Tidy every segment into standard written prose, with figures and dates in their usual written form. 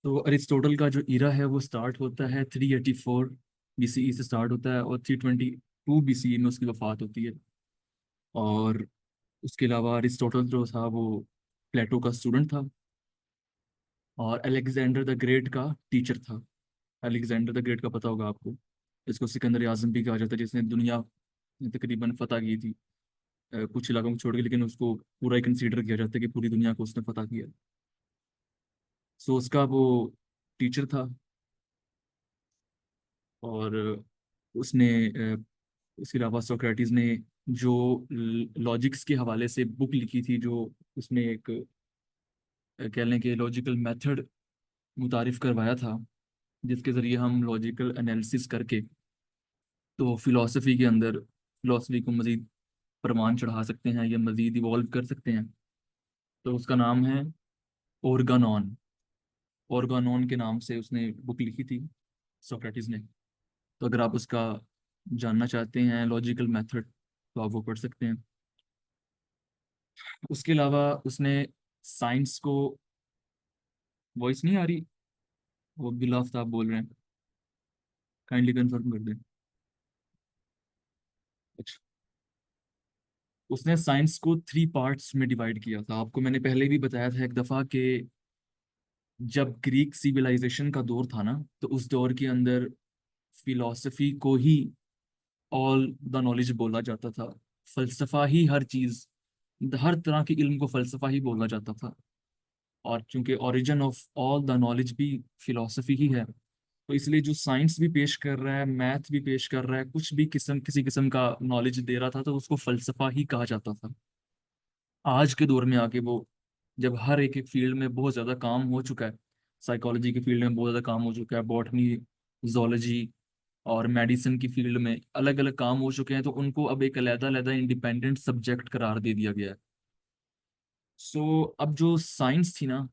तो अरिस्टोटल का जो इरा है वो स्टार्ट होता है 384 बीसीई से स्टार्ट होता है, और 322 बीसीई में उसकी वफात होती है। और उसके अलावा अरिस्टोटल जो था वो प्लेटो का स्टूडेंट था, और अलेक्जेंडर द ग्रेट का टीचर था। अलेक्जेंडर द ग्रेट का पता होगा आपको, इसको सिकंदर आजम भी कहा जाता है, जिसने दुनिया तकरीबन फतह की थी, कुछ इलाकों को छोड़ के, लेकिन उसको पूरा ही कंसीडर किया जाता है कि पूरी दुनिया को उसने फतह किया। सो उसका वो टीचर था। और उसने इसके अलावा सोक्रेटिस ने जो लॉजिक्स के हवाले से बुक लिखी थी, जो उसमें एक कह लें कि लॉजिकल मेथड मुतारिफ करवाया था, जिसके ज़रिए हम लॉजिकल एनालिसिस करके तो फिलॉसफी के अंदर फिलॉसफी को मज़ीद परवान चढ़ा सकते हैं या मज़ीद इवॉल्व कर सकते हैं। तो उसका नाम है ओर्गानॉन। ओर्गानॉन के नाम से उसने बुक लिखी थी सोक्रेटिस ने। तो अगर आप उसका जानना चाहते हैं लॉजिकल मेथड, तो आप वो पढ़ सकते हैं। उसके अलावा उसने साइंस को, वॉइस नहीं आ रही, वो बिला आफ्ताब बोल रहे हैं, काइंडली कंफर्म कर दें। अच्छा। उसने साइंस को 3 पार्ट्स में डिवाइड किया था। आपको मैंने पहले भी बताया था एक दफ़ा कि जब ग्रीक सिविलाइजेशन का दौर था ना, तो उस दौर के अंदर फिलॉसफी को ही ऑल द नॉलेज बोला जाता था। फलसफा ही हर चीज, हर तरह के इल्म को फलसफा ही बोला जाता था। और चूंकि origin of all the knowledge भी फिलॉसफी ही है, तो इसलिए जो साइंस भी पेश कर रहा है, मैथ भी पेश कर रहा है, कुछ भी किसी किस्म का नॉलेज दे रहा था, तो उसको फलसफा ही कहा जाता था। आज के दौर में आके वो, जब हर एक एक फील्ड में बहुत ज़्यादा काम हो चुका है, साइकोलॉजी की फील्ड में बहुत ज़्यादा काम हो चुका है, बॉटनी, जोलॉजी और मेडिसिन की फील्ड में अलग अलग काम हो चुके हैं, तो उनको अब एक अलग-अलग इंडिपेंडेंट सब्जेक्ट करार दे दिया गया है। सो अब जो साइंस थी ना,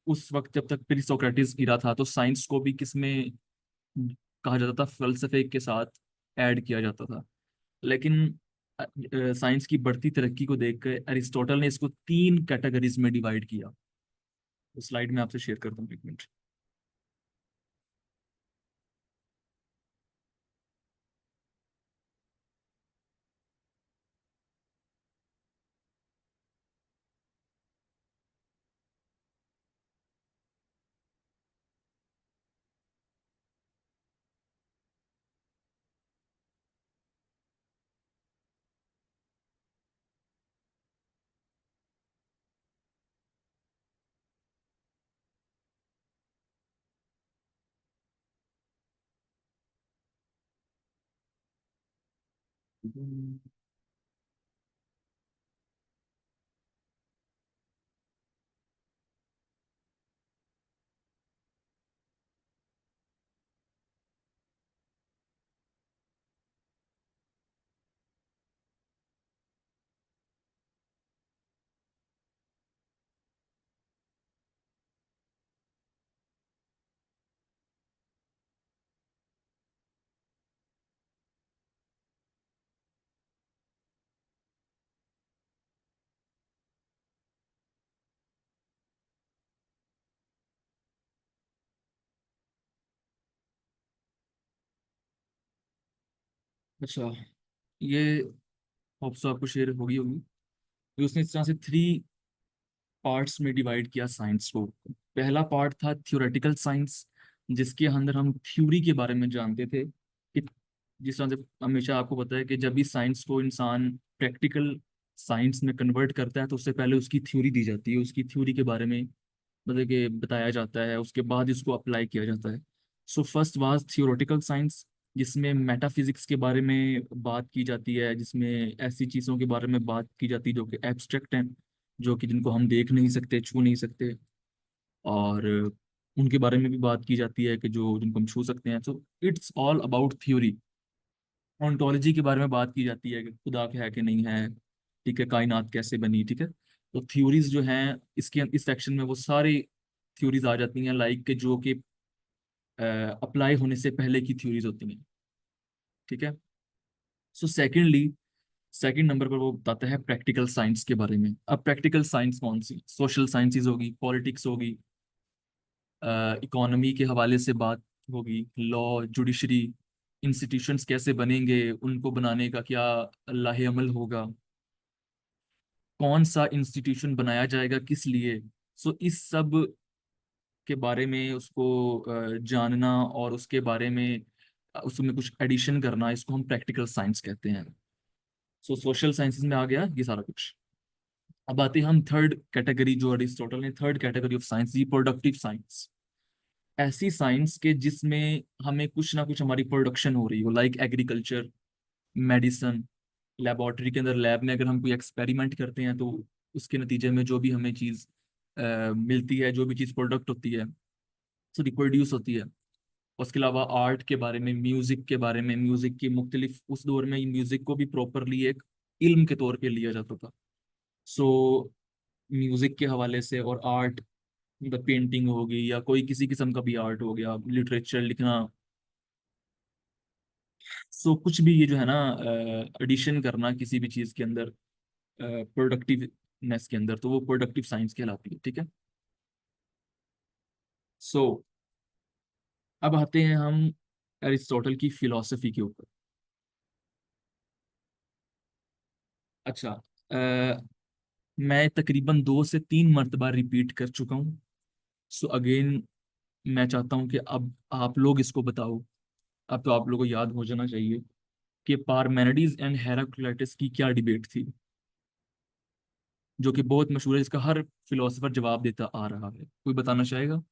उस वक्त जब तक प्री सोक्रेटिस इरा था, तो साइंस को भी किसमें कहा जाता था, फलसफे के साथ ऐड किया जाता था। लेकिन साइंस की बढ़ती तरक्की को देखकर अरिस्टोटल ने इसको 3 कैटेगरीज में डिवाइड किया। उस स्लाइड में आपसे शेयर करता हूँ, एक मिनट। अच्छा, ये होप्स आपको शेयर होगी होगी कि उसने इस तरह से 3 पार्ट्स में डिवाइड किया साइंस को। पहला पार्ट था थ्योरेटिकल साइंस, जिसके अंदर हम थ्योरी के बारे में जानते थे कि जिस तरह से हमेशा आपको पता है कि जब भी साइंस को इंसान प्रैक्टिकल साइंस में कन्वर्ट करता है, तो उससे पहले उसकी थ्योरी दी जाती है, उसकी थ्योरी के बारे में मतलब कि बताया जाता है, उसके बाद इसको अप्लाई किया जाता है। So first was theoretical science, जिसमें मेटाफिजिक्स के बारे में बात की जाती है, जिसमें ऐसी चीज़ों के बारे में बात की जाती है जो कि एब्स्ट्रैक्ट हैं, जो कि जिनको हम देख नहीं सकते, छू नहीं सकते, और उनके बारे में भी बात की जाती है कि जो जिनको हम छू सकते हैं। So it's all about theory. Ontology के बारे में बात की जाती है कि खुदा है कि नहीं है, ठीक है, कायनात कैसे बनी, ठीक है। तो थ्योरीज जो हैं, इसके इस सेक्शन में वो सारी थ्योरीज आ जाती हैं, लाइक के जो कि अप्लाई होने से पहले की थ्योरीज होती हैं, ठीक है। सो सेकेंडली, सेकंड नंबर पर वो बताता है प्रैक्टिकल साइंस के बारे में। अब प्रैक्टिकल साइंस कौन सी? सोशल साइंसेज होगी, पॉलिटिक्स होगी, इकोनॉमी के हवाले से बात होगी, लॉ, जुडिशरी, इंस्टीट्यूशंस कैसे बनेंगे, उनको बनाने का क्या लाहे अमल होगा, कौन सा इंस्टीट्यूशन बनाया जाएगा किस लिए। सो इस सब के बारे में उसको जानना और उसके बारे में उसमें कुछ एडिशन करना, इसको हम प्रैक्टिकल साइंस कहते हैं। सो सोशल साइंसेज में आ गया ये सारा कुछ। अब आते हैं हम थर्ड कैटेगरी, जो अरिस्टोटल ने third category of science the, productive science. ऐसी साइंस के जिसमें हमें कुछ ना कुछ हमारी प्रोडक्शन हो रही हो, लाइक एग्रीकल्चर, मेडिसन, लेबोरेटरी के अंदर लैब में अगर हम कोई एक्सपेरिमेंट करते हैं तो उसके नतीजे में जो भी हमें चीज़ मिलती है, जो भी चीज़ प्रोडक्ट होती है, सो रिप्रोड्यूस होती है। उसके अलावा आर्ट के बारे में, म्यूजिक के बारे में, म्यूजिक की मुख्तलिफ, उस दौर में म्यूजिक को भी प्रॉपरली एक इल्म के तौर पे लिया जाता था। सो म्यूजिक के हवाले से और आर्ट, मतलब पेंटिंग होगी या कोई किसी किस्म का भी आर्ट हो गया, लिटरेचर लिखना, सो कुछ भी ये जो है ना एडिशन करना किसी भी चीज़ के अंदर, प्रोडक्टिवनेस के अंदर, तो वो प्रोडक्टिव साइंस कहलाती है। ठीक है। सो अब आते हैं हम अरिस्टोटल की फिलॉसफी के ऊपर। अच्छा, मैं तकरीबन 2 से 3 मरतबा रिपीट कर चुका हूँ। सो अगेन मैं चाहता हूँ कि अब आप लोग इसको बताओ। अब तो आप लोगों को याद हो जाना चाहिए कि पारमेनिडीज एंड हेराक्लिटस की क्या डिबेट थी, जो कि बहुत मशहूर है, जिसका हर फिलोसोफर जवाब देता आ रहा है। कोई बताना चाहेगा?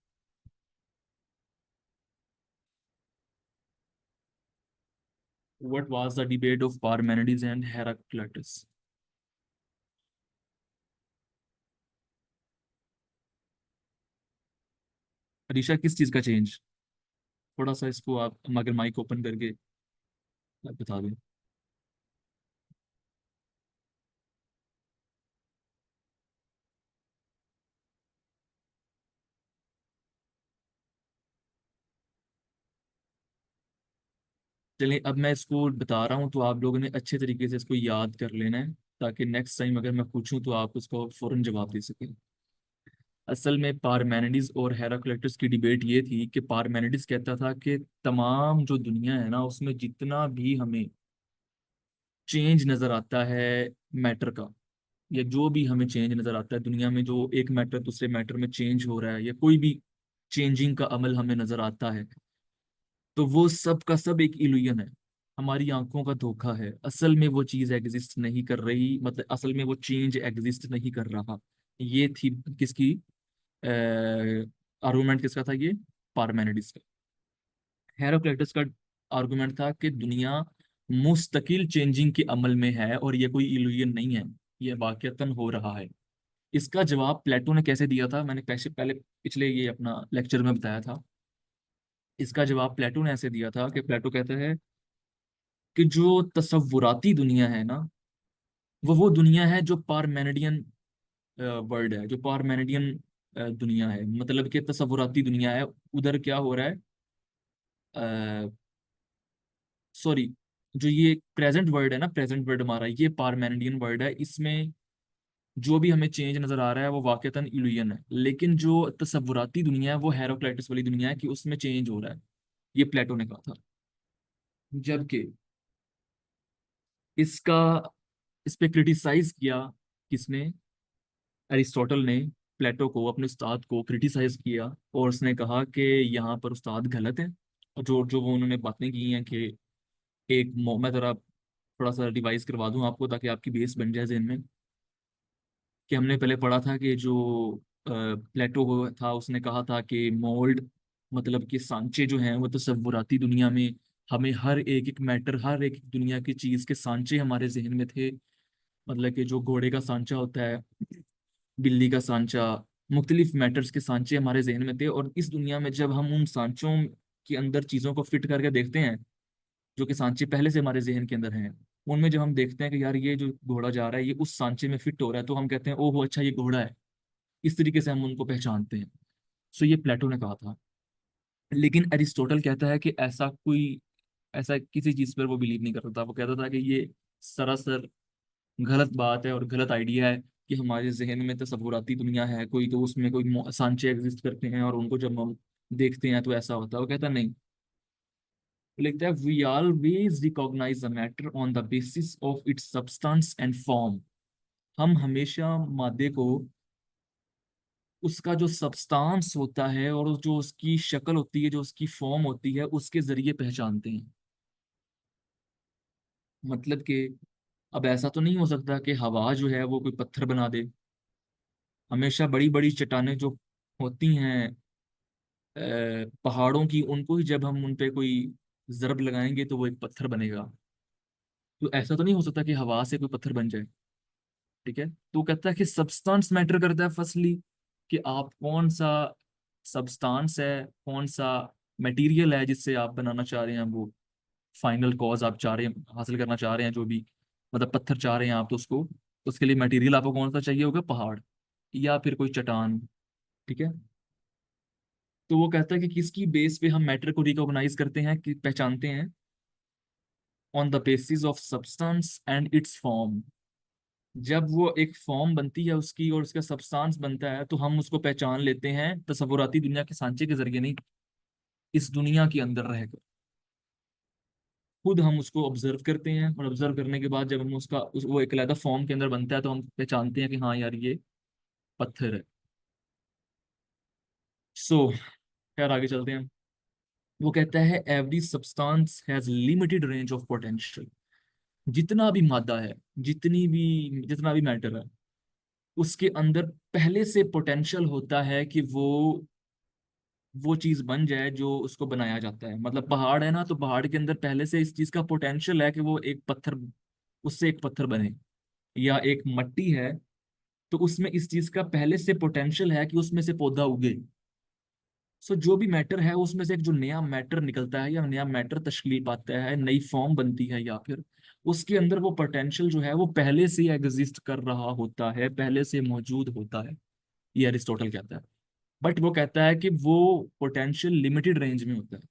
What was the debate of Parmenides and Heraclitus? Alisha, किस चीज़ का चेंज? थोड़ा सा इसको आप अगर माइक ओपन करके बता दें। चलिए, अब मैं इसको बता रहा हूँ तो आप लोगों ने अच्छे तरीके से इसको याद कर लेना है, ताकि नेक्स्ट टाइम अगर मैं पूछूं तो आप उसको फौरन जवाब दे सकें। असल में पारमेनिडिस और हेराक्लिटस की डिबेट ये थी कि पारमेनिडिस कहता था कि तमाम जो दुनिया है ना, उसमें जितना भी हमें चेंज नजर आता है मैटर का, या जो भी हमें चेंज नजर आता है दुनिया में, जो एक मैटर दूसरे मैटर में चेंज हो रहा है, या कोई भी चेंजिंग का अमल हमें नजर आता है, तो वो सब का सब एक इल्यूजन है, हमारी आंखों का धोखा है। असल में वो चीज एग्जिस्ट नहीं कर रही, मतलब असल में वो चेंज एग्जिस्ट नहीं कर रहा। ये थी किसकी आर्गुमेंट, किसका था ये? पारमेनिडिस का। हेराक्लिटस का आर्गुमेंट था कि दुनिया मुस्तकिल चेंजिंग के अमल में है और ये कोई इल्यूजन नहीं है, ये वाकईतन हो रहा है। इसका जवाब प्लेटो ने कैसे दिया था, मैंने पैसे पहले पिछले ये अपना लेक्चर में बताया था। इसका जवाब प्लेटो ने ऐसे दिया था कि प्लेटो कहता है कि जो तसव्वुराती दुनिया है ना, वो दुनिया है जो पारमेनिडियन वर्ल्ड है, जो पारमेनिडियन दुनिया है, मतलब कि तसव्वुराती दुनिया है। उधर क्या हो रहा है, सॉरी, जो ये प्रेजेंट वर्ड है ना, प्रेजेंट वर्ड हमारा ये पारमेनिडियन वर्ड है, इसमें जो भी हमें चेंज नजर आ रहा है वो वाकईतन इल्यूजन है। लेकिन जो तसव्वुराती दुनिया है वो हेराक्लिटस वाली दुनिया है कि उसमें चेंज हो रहा है, ये प्लेटो ने कहा था। जबकि इसका इस पे क्रिटिसाइज किया किसने? अरिस्टोटल ने प्लेटो को, अपने उस्ताद को क्रिटिसाइज किया, और उसने कहा कि यहाँ पर उस्ताद गलत है। और जो जो वो उन्होंने बातें की हैं कि मैं जरा थोड़ा सा रिवाइज करवा दूं आपको ताकि आपकी बेस बन जाए जहन में। कि हमने पहले पढ़ा था कि जो प्लेटो था उसने कहा था कि मोल्ड, मतलब कि सांचे जो हैं वो तसव्वुराती दुनिया में, हमें हर एक एक मैटर, हर एक दुनिया की चीज के सांचे हमारे जहन में थे। मतलब कि जो घोड़े का सांचा होता है, बिल्ली का सांचा, मुख्तलिफ मैटर्स के सांचे हमारे जहन में थे। और इस दुनिया में जब हम उन सांचों के अंदर चीजों को फिट करके देखते हैं, जो कि सांचे पहले से हमारे जहन के अंदर हैं, उनमें जब हम देखते हैं कि यार ये जो घोड़ा जा रहा है ये उस सांचे में फिट हो रहा है, तो हम कहते हैं ओहो अच्छा ये घोड़ा है। इस तरीके से हम उनको पहचानते हैं। सो ये प्लेटो ने कहा था। लेकिन अरिस्टोटल कहता है कि ऐसा किसी चीज पर वो बिलीव नहीं करता था। वो कहता था कि ये सरासर गलत बात है और गलत आइडिया है कि हमारे जहन में तसव्वुराती दुनिया है कोई, तो उसमें कोई सांचे एग्जिस्ट करते हैं और उनको जब हम देखते हैं तो ऐसा होता है। वो कहता नहीं, वो लिखता है we always recognise the matter on the basis of its substance and form. हम हमेशा मादे को उसका जो सब्सटेंस होता है और जो उसकी शक्ल होती है, जो उसकी फॉर्म होती है, उसके जरिए पहचानते हैं। मतलब कि अब ऐसा तो नहीं हो सकता कि हवा जो है वो कोई पत्थर बना दे। हमेशा बड़ी बड़ी चट्टानें जो होती हैं पहाड़ों की, उनको ही जब हम उन पे कोई जरब लगाएंगे तो वो एक पत्थर बनेगा। तो ऐसा तो नहीं हो सकता कि हवा से कोई पत्थर बन जाए। ठीक है, तो कहता है कि सब्सटेंस मैटर करता है फर्स्टली, कि आप कौन सा सब्सटेंस है, कौन सा मटेरियल है जिससे आप बनाना चाह रहे हैं वो फाइनल कॉज आप चाह रहे हैं, हासिल करना चाह रहे हैं जो भी, मतलब पत्थर चाह रहे हैं आप, तो उसको उसके लिए मटेरियल आपको कौन सा चाहिए होगा, पहाड़ या फिर कोई चट्टान। ठीक है, तो वो कहता है कि किसकी बेस पे हम मैटर को रिकॉग्नाइज करते हैं, कि पहचानते हैं, on the basis of substance and it's form. जब वो एक फॉर्म बनती है उसकी और उसका सब्सटेंस बनता है तो हम उसको पहचान लेते हैं तसव्वुराती दुनिया के सांचे के जरिए नहीं, इस दुनिया के अंदर रहकर खुद हम उसको ऑब्जर्व करते हैं, और ऑब्जर्व करने के बाद जब हम वो एक अलग फॉर्म के अंदर बनता है तो हम पहचानते हैं कि हाँ यार ये पत्थर है। सो खैर आगे चलते हैं। वो कहता है every substance has limited range of potential. जितना भी मादा है, जितना भी मैटर है, उसके अंदर पहले से पोटेंशियल होता है कि वो चीज बन जाए जो उसको बनाया जाता है। मतलब पहाड़ है ना, तो पहाड़ के अंदर पहले से इस चीज का पोटेंशियल है कि वो एक पत्थर, उससे एक पत्थर बने। या एक मट्टी है, तो उसमें इस चीज का पहले से पोटेंशियल है कि उसमें से पौधा उगे। सो जो भी मैटर है उसमें से एक जो नया मैटर निकलता है या नया मैटर तश्कील पाता है, नई फॉर्म बनती है, या फिर उसके अंदर वो पोटेंशियल जो है वो पहले से एग्जिस्ट कर रहा होता है, पहले से मौजूद होता है। ये अरिस्टोटल कहता है। बट वो कहता है कि वो पोटेंशियल लिमिटेड रेंज में होता है।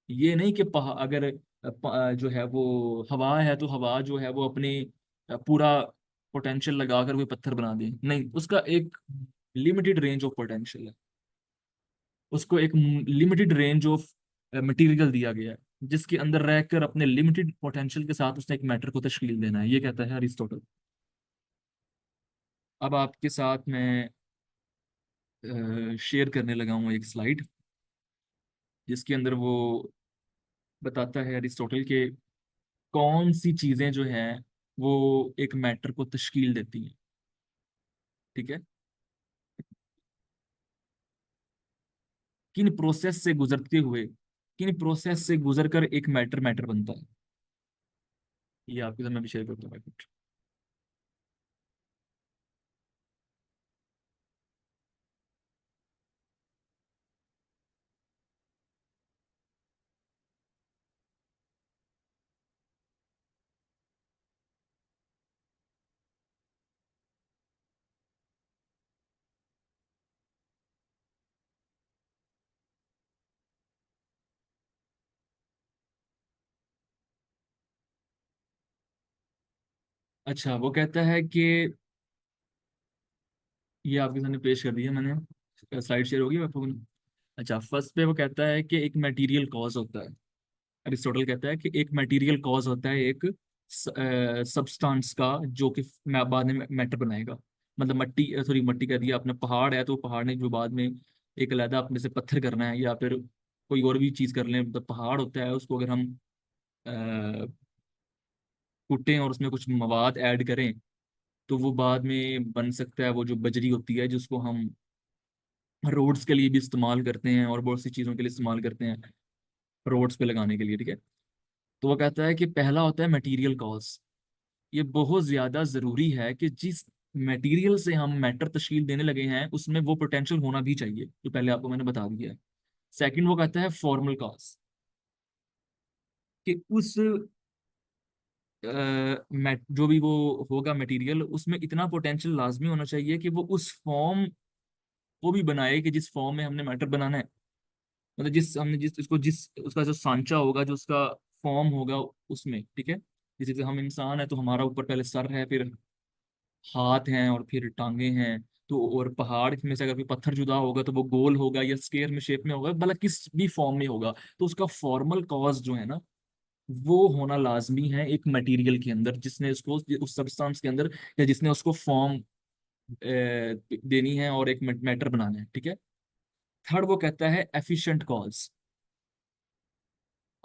ये नहीं कि अगर जो है वो हवा है, तो हवा जो है वो अपनी पूरा पोटेंशियल लगाकर कोई पत्थर बना दे, नहीं, उसका एक लिमिटेड रेंज ऑफ पोटेंशियल है। उसको एक लिमिटेड रेंज ऑफ मटेरियल दिया गया है, जिसके अंदर रहकर अपने लिमिटेड पोटेंशियल के साथ उसने एक मैटर को तश्कील देना है। ये कहता है अरिस्टोटल। अब आपके साथ मैं शेयर करने लगा हूँ एक स्लाइड, जिसके अंदर वो बताता है अरिस्टोटल के कौन सी चीजें जो हैं वो एक मैटर को तश्कील देती हैं। ठीक है, किन प्रोसेस से गुजरते हुए, किन प्रोसेस से गुजर कर एक मैटर मैटर बनता है। ये आपके साथ मैं भी शेयर करता हूँ कुछ। अच्छा, वो कहता है कि ये आपके सामने पेश कर दिया मैंने, स्लाइड शेयर होगी आपको। अच्छा, फर्स्ट पे वो कहता है कि एक मटेरियल कॉज होता है। अरिस्टोटल कहता है कि एक मटेरियल कॉज होता है एक सब्सटेंस का, जो कि मैं बाद में मैटर बनाएगा। मतलब मट्टी, सॉरी मट्टी कह दिया अपने, पहाड़ है तो पहाड़ ने जो बाद में एक अलग अपने से पत्थर करना है, या फिर कोई और भी चीज कर लें, मतलब पहाड़ होता है उसको अगर हम कुटें और उसमें कुछ मवाद ऐड करें तो वो बाद में बन सकता है, वो जो बजरी होती है जिसको हम रोड्स के लिए भी इस्तेमाल करते हैं और बहुत सी चीज़ों के लिए इस्तेमाल करते हैं, रोड्स पे लगाने के लिए। ठीक है, तो वो कहता है कि पहला होता है मटेरियल कॉज। ये बहुत ज़्यादा ज़रूरी है कि जिस मटेरियल से हम मैटर तश्कील देने लगे हैं उसमें वो पोटेंशियल होना भी चाहिए, जो पहले आपको मैंने बता दिया है। सेकंड वो कहता है फॉर्मल कॉज, कि उस जो भी वो होगा मटेरियल, उसमें इतना पोटेंशियल लाजमी होना चाहिए कि वो उस फॉर्म को भी बनाए कि जिस फॉर्म में हमने मैटर बनाना है। मतलब जिस उसका जो सांचा होगा, जो उसका फॉर्म होगा उसमें। ठीक है, जैसे कि हम इंसान है तो हमारा ऊपर पहले सर है, फिर हाथ हैं और फिर टांगे हैं। तो और पहाड़ में से अगर कोई पत्थर जुदा होगा तो वो गोल होगा या स्क्वायर में शेप में होगा, मतलब किस भी फॉर्म में होगा। तो उसका फॉर्मल कॉज जो है ना, वो होना लाजमी है एक मटेरियल के अंदर, जिसने उसको उस सब्सटेंस के अंदर, या जिसने उसको फॉर्म देनी है और एक मैटर बनाना है, ठीक है। थर्ड वो कहता है एफिशिएंट कॉज।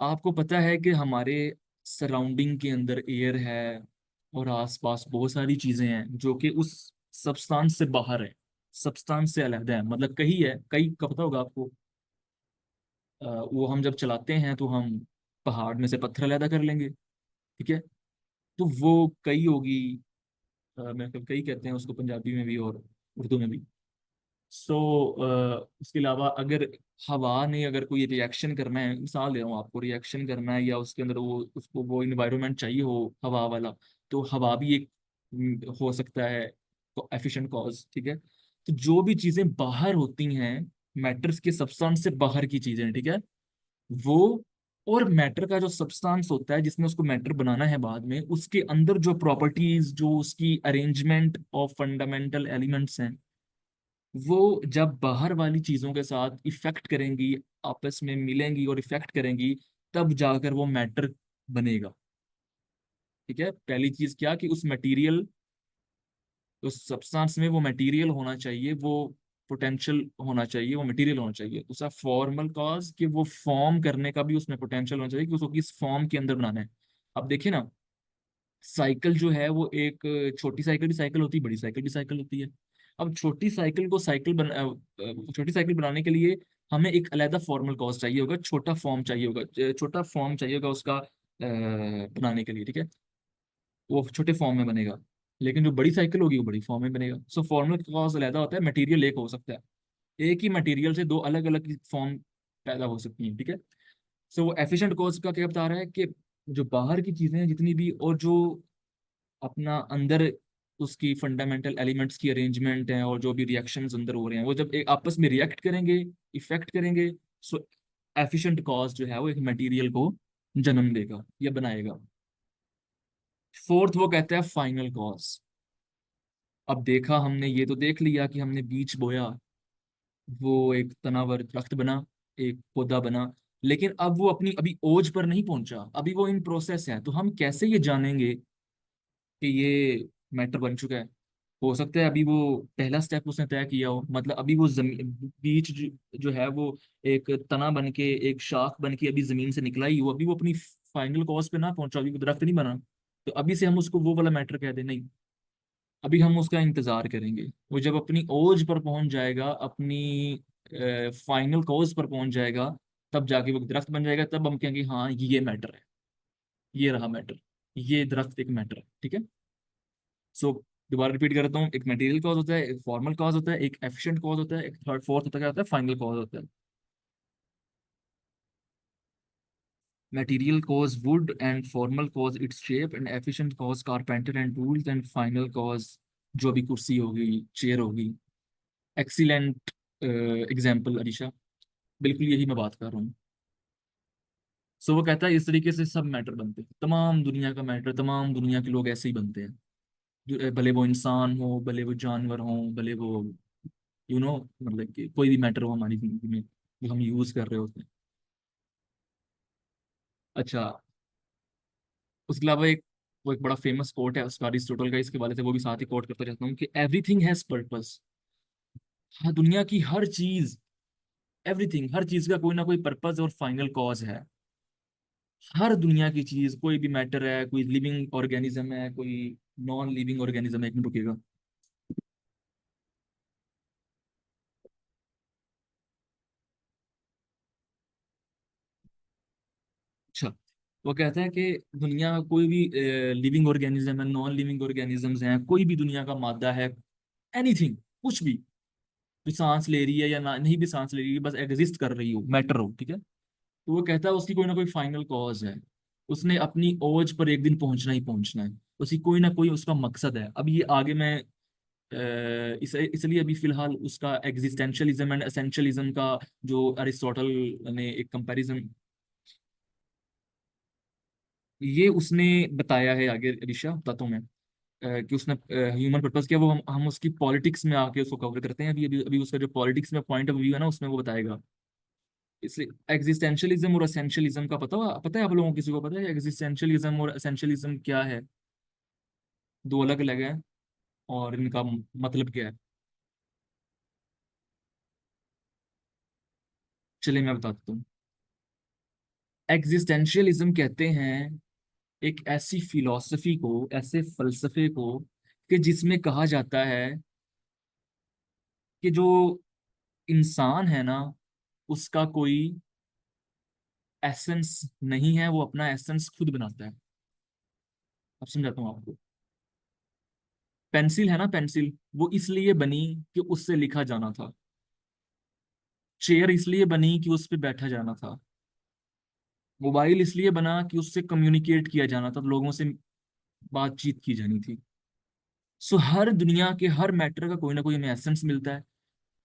आपको पता है कि हमारे सराउंडिंग के अंदर एयर है और आसपास बहुत सारी चीजें हैं जो कि उस सब्सटेंस से बाहर है, सब्सटेंस से अलग है। मतलब कहीं है, कहीं का पता होगा आपको। वो हम जब चलाते हैं तो हम पहाड़ में से पत्थर अलग कर लेंगे, ठीक है। तो वो कई होगी, मैं कई कहते हैं उसको पंजाबी में भी और उर्दू में भी। सो उसके अलावा अगर हवा ने अगर कोई रिएक्शन करना है, मिसाल दे रहा हूँ आपको, रिएक्शन करना है या उसके अंदर वो उसको वो इन्वायरमेंट चाहिए हो हवा वाला, तो हवा भी एक हो सकता है तो एफिशिएंट कॉज, ठीक है। तो जो भी चीजें बाहर होती हैं, मैटर्स के सब्सटेंस से बाहर की चीजें, ठीक है, वो, और मैटर का जो सब्सटेंस होता है जिसने उसको मैटर बनाना है बाद में, उसके अंदर जो प्रॉपर्टीज, जो उसकी अरेंजमेंट ऑफ फंडामेंटल एलिमेंट्स हैं, वो जब बाहर वाली चीजों के साथ इफेक्ट करेंगी, आपस में मिलेंगी और इफेक्ट करेंगी, तब जाकर वो मैटर बनेगा, ठीक है। पहली चीज क्या कि उस मटेरियल, उस सब्सटेंस में वो मटेरियल होना चाहिए, वो पोटेंशियल होना चाहिए, वो मटेरियल होना चाहिए। उसका फॉर्मल कॉज कि वो फॉर्म करने का भी उसमें पोटेंशियल होना चाहिए कि उसको किस फॉर्म के अंदर बनाना है। अब देखिए ना, साइकिल जो है वो एक छोटी साइकिल भी साइकिल होती है, बड़ी साइकिल भी साइकिल होती है। अब छोटी साइकिल को छोटी साइकिल बनाने के लिए हमें एक अलग फॉर्मल कॉज चाहिए होगा, छोटा फॉर्म चाहिए होगा, छोटा फॉर्म चाहिए होगा उसका बनाने के लिए, ठीक है। वो छोटे फॉर्म में बनेगा, लेकिन जो बड़ी साइकिल होगी वो बड़ी फॉर्म में बनेगा। सो फॉर्मल कॉज अलग होता है, मटेरियल एक हो सकता है, एक ही मटेरियल से दो अलग अलग फॉर्म पैदा हो सकती हैं, ठीक है। सो वो एफिशिएंट कॉज का क्या बता रहा है कि जो बाहर की चीजें हैं जितनी भी, और जो अपना अंदर उसकी फंडामेंटल एलिमेंट्स की अरेंजमेंट है और जो भी रिएक्शंस अंदर हो रहे हैं, वो जब एक आपस में रिएक्ट करेंगे, इफेक्ट करेंगे, सो एफिशिएंट कॉज जो है वो एक मटेरियल को जन्म देगा या बनाएगा। फोर्थ वो कहता है फाइनल कॉज। अब देखा हमने, ये तो देख लिया कि हमने बीज बोया, वो एक तनावर दरख्त बना, एक पौधा बना, लेकिन अब वो अपनी अभी ओज पर नहीं पहुंचा, अभी वो इन प्रोसेस है। तो हम कैसे ये जानेंगे कि ये मैटर बन चुका है? हो सकता है अभी वो पहला स्टेप उसने तय किया हो, मतलब अभी वो जमीन, बीज जो है वो एक तना बन के, एक शाख बन के अभी जमीन से निकला ही हो, अभी वो अपनी फाइनल कॉज पे ना पहुंचा, अभी वो दरख्त नहीं बना। तो अभी से हम उसको वो वाला मैटर कह दे नहीं, अभी हम उसका इंतजार करेंगे। वो जब अपनी ओज पर पहुंच जाएगा, अपनी फाइनल कॉज पर पहुंच जाएगा, तब जाके वो दरख्त बन जाएगा, तब हम कहेंगे हाँ ये मैटर है, ये रहा मैटर, ये दरख्त एक मैटर है, ठीक है। सो दोबारा रिपीट करता हूँ, एक मटेरियल कॉज होता है, एक फॉर्मल कॉज होता है, एक एफिशिएंट कॉज होता है, एक थर्ड फोर्थ होता है, क्या होता है, फाइनल कॉज होता है। Material cause wood and formal cause its shape and efficient cause carpenter and tools and final cause जो भी कुर्सी होगी, चेयर होगी। एक्सीलेंट एग्जाम्पल अरीशा, बिल्कुल यही मैं बात कर रहा हूँ। सो वो कहता है इस तरीके से सब मैटर बनते हैं, तमाम दुनिया का मैटर, तमाम दुनिया के लोग ऐसे ही बनते हैं। भले वो इंसान हो, भले वो जानवर हो, भले वो मतलब कि कोई भी मैटर हो हमारी जिंदगी में जो हम यूज कर रहे होते हैं। अच्छा, उसके अलावा एक, वो एक बड़ा फेमस कोट है उसका, अरिस्टोटल का, इसके वाले से वो भी साथ ही कोट करता रहता हूँ कि एवरीथिंग हैज पर्पस। हाँ, दुनिया की हर चीज, एवरीथिंग, हर चीज का कोई ना कोई पर्पस और फाइनल कॉज है। हर दुनिया की चीज, कोई भी मैटर है, कोई लिविंग ऑर्गेनिज्म है, कोई नॉन लिविंग ऑर्गेनिज्म है, एक मिनट रुकिएगा। अच्छा, वो कहते हैं कि दुनिया कोई भी लिविंग ऑर्गेनिज्म है, नॉन लिविंग ऑर्गेनिजम्स हैं, कोई भी दुनिया का मादा है, एनीथिंग, कुछ भी, जो सांस ले रही है या ना नहीं भी सांस ले रही है, बस एग्जिस्ट कर रही हो, मैटर हो, ठीक है। तो वो कहता है उसकी कोई ना कोई फाइनल कॉज है, उसने अपनी ओज पर एक दिन पहुंचना ही पहुंचना है, उसकी कोई ना कोई उसका मकसद है। अब ये आगे मैं इसलिए अभी फिलहाल उसका एग्जिस्टेंशियलिज्म एंड एसेंशियलिज्म का जो अरिस्टोटल ने एक कंपैरिजन ये उसने बताया है, आगे ऋषा बताता हूँ मैं। कि उसने ह्यूमन पर्पस किया, वो हम उसकी पॉलिटिक्स में आके उसको कवर करते हैं। अभी अभी अभी उसका जो पॉलिटिक्स में पॉइंट ऑफ व्यू है ना, उसमें वो बताएगा। इसलिए एग्जिस्टेंशियलिज्म और एसेंशियलिज्म का पता है आप लोगों को, किसी को पता है एग्जिस्टेंशियलिज्म और एसेंशियलिज्म क्या है? दो अलग अलग है, और इनका मतलब क्या है? चलिए मैं बताता हूँ। एग्जिस्टेंशियलिज्म कहते हैं एक ऐसी फिलॉसफी को, ऐसे फलसफे को, कि जिसमें कहा जाता है कि जो इंसान है ना, उसका कोई एसेंस नहीं है, वो अपना एसेंस खुद बनाता है। अब समझाता हूँ आपको। पेंसिल है ना, पेंसिल वो इसलिए बनी कि उससे लिखा जाना था। चेयर इसलिए बनी कि उस पे बैठा जाना था। मोबाइल इसलिए बना कि उससे कम्युनिकेट किया जाना था, लोगों से बातचीत की जानी थी। सो हर दुनिया के हर मैटर का कोई ना कोई हमें एसेंस मिलता है।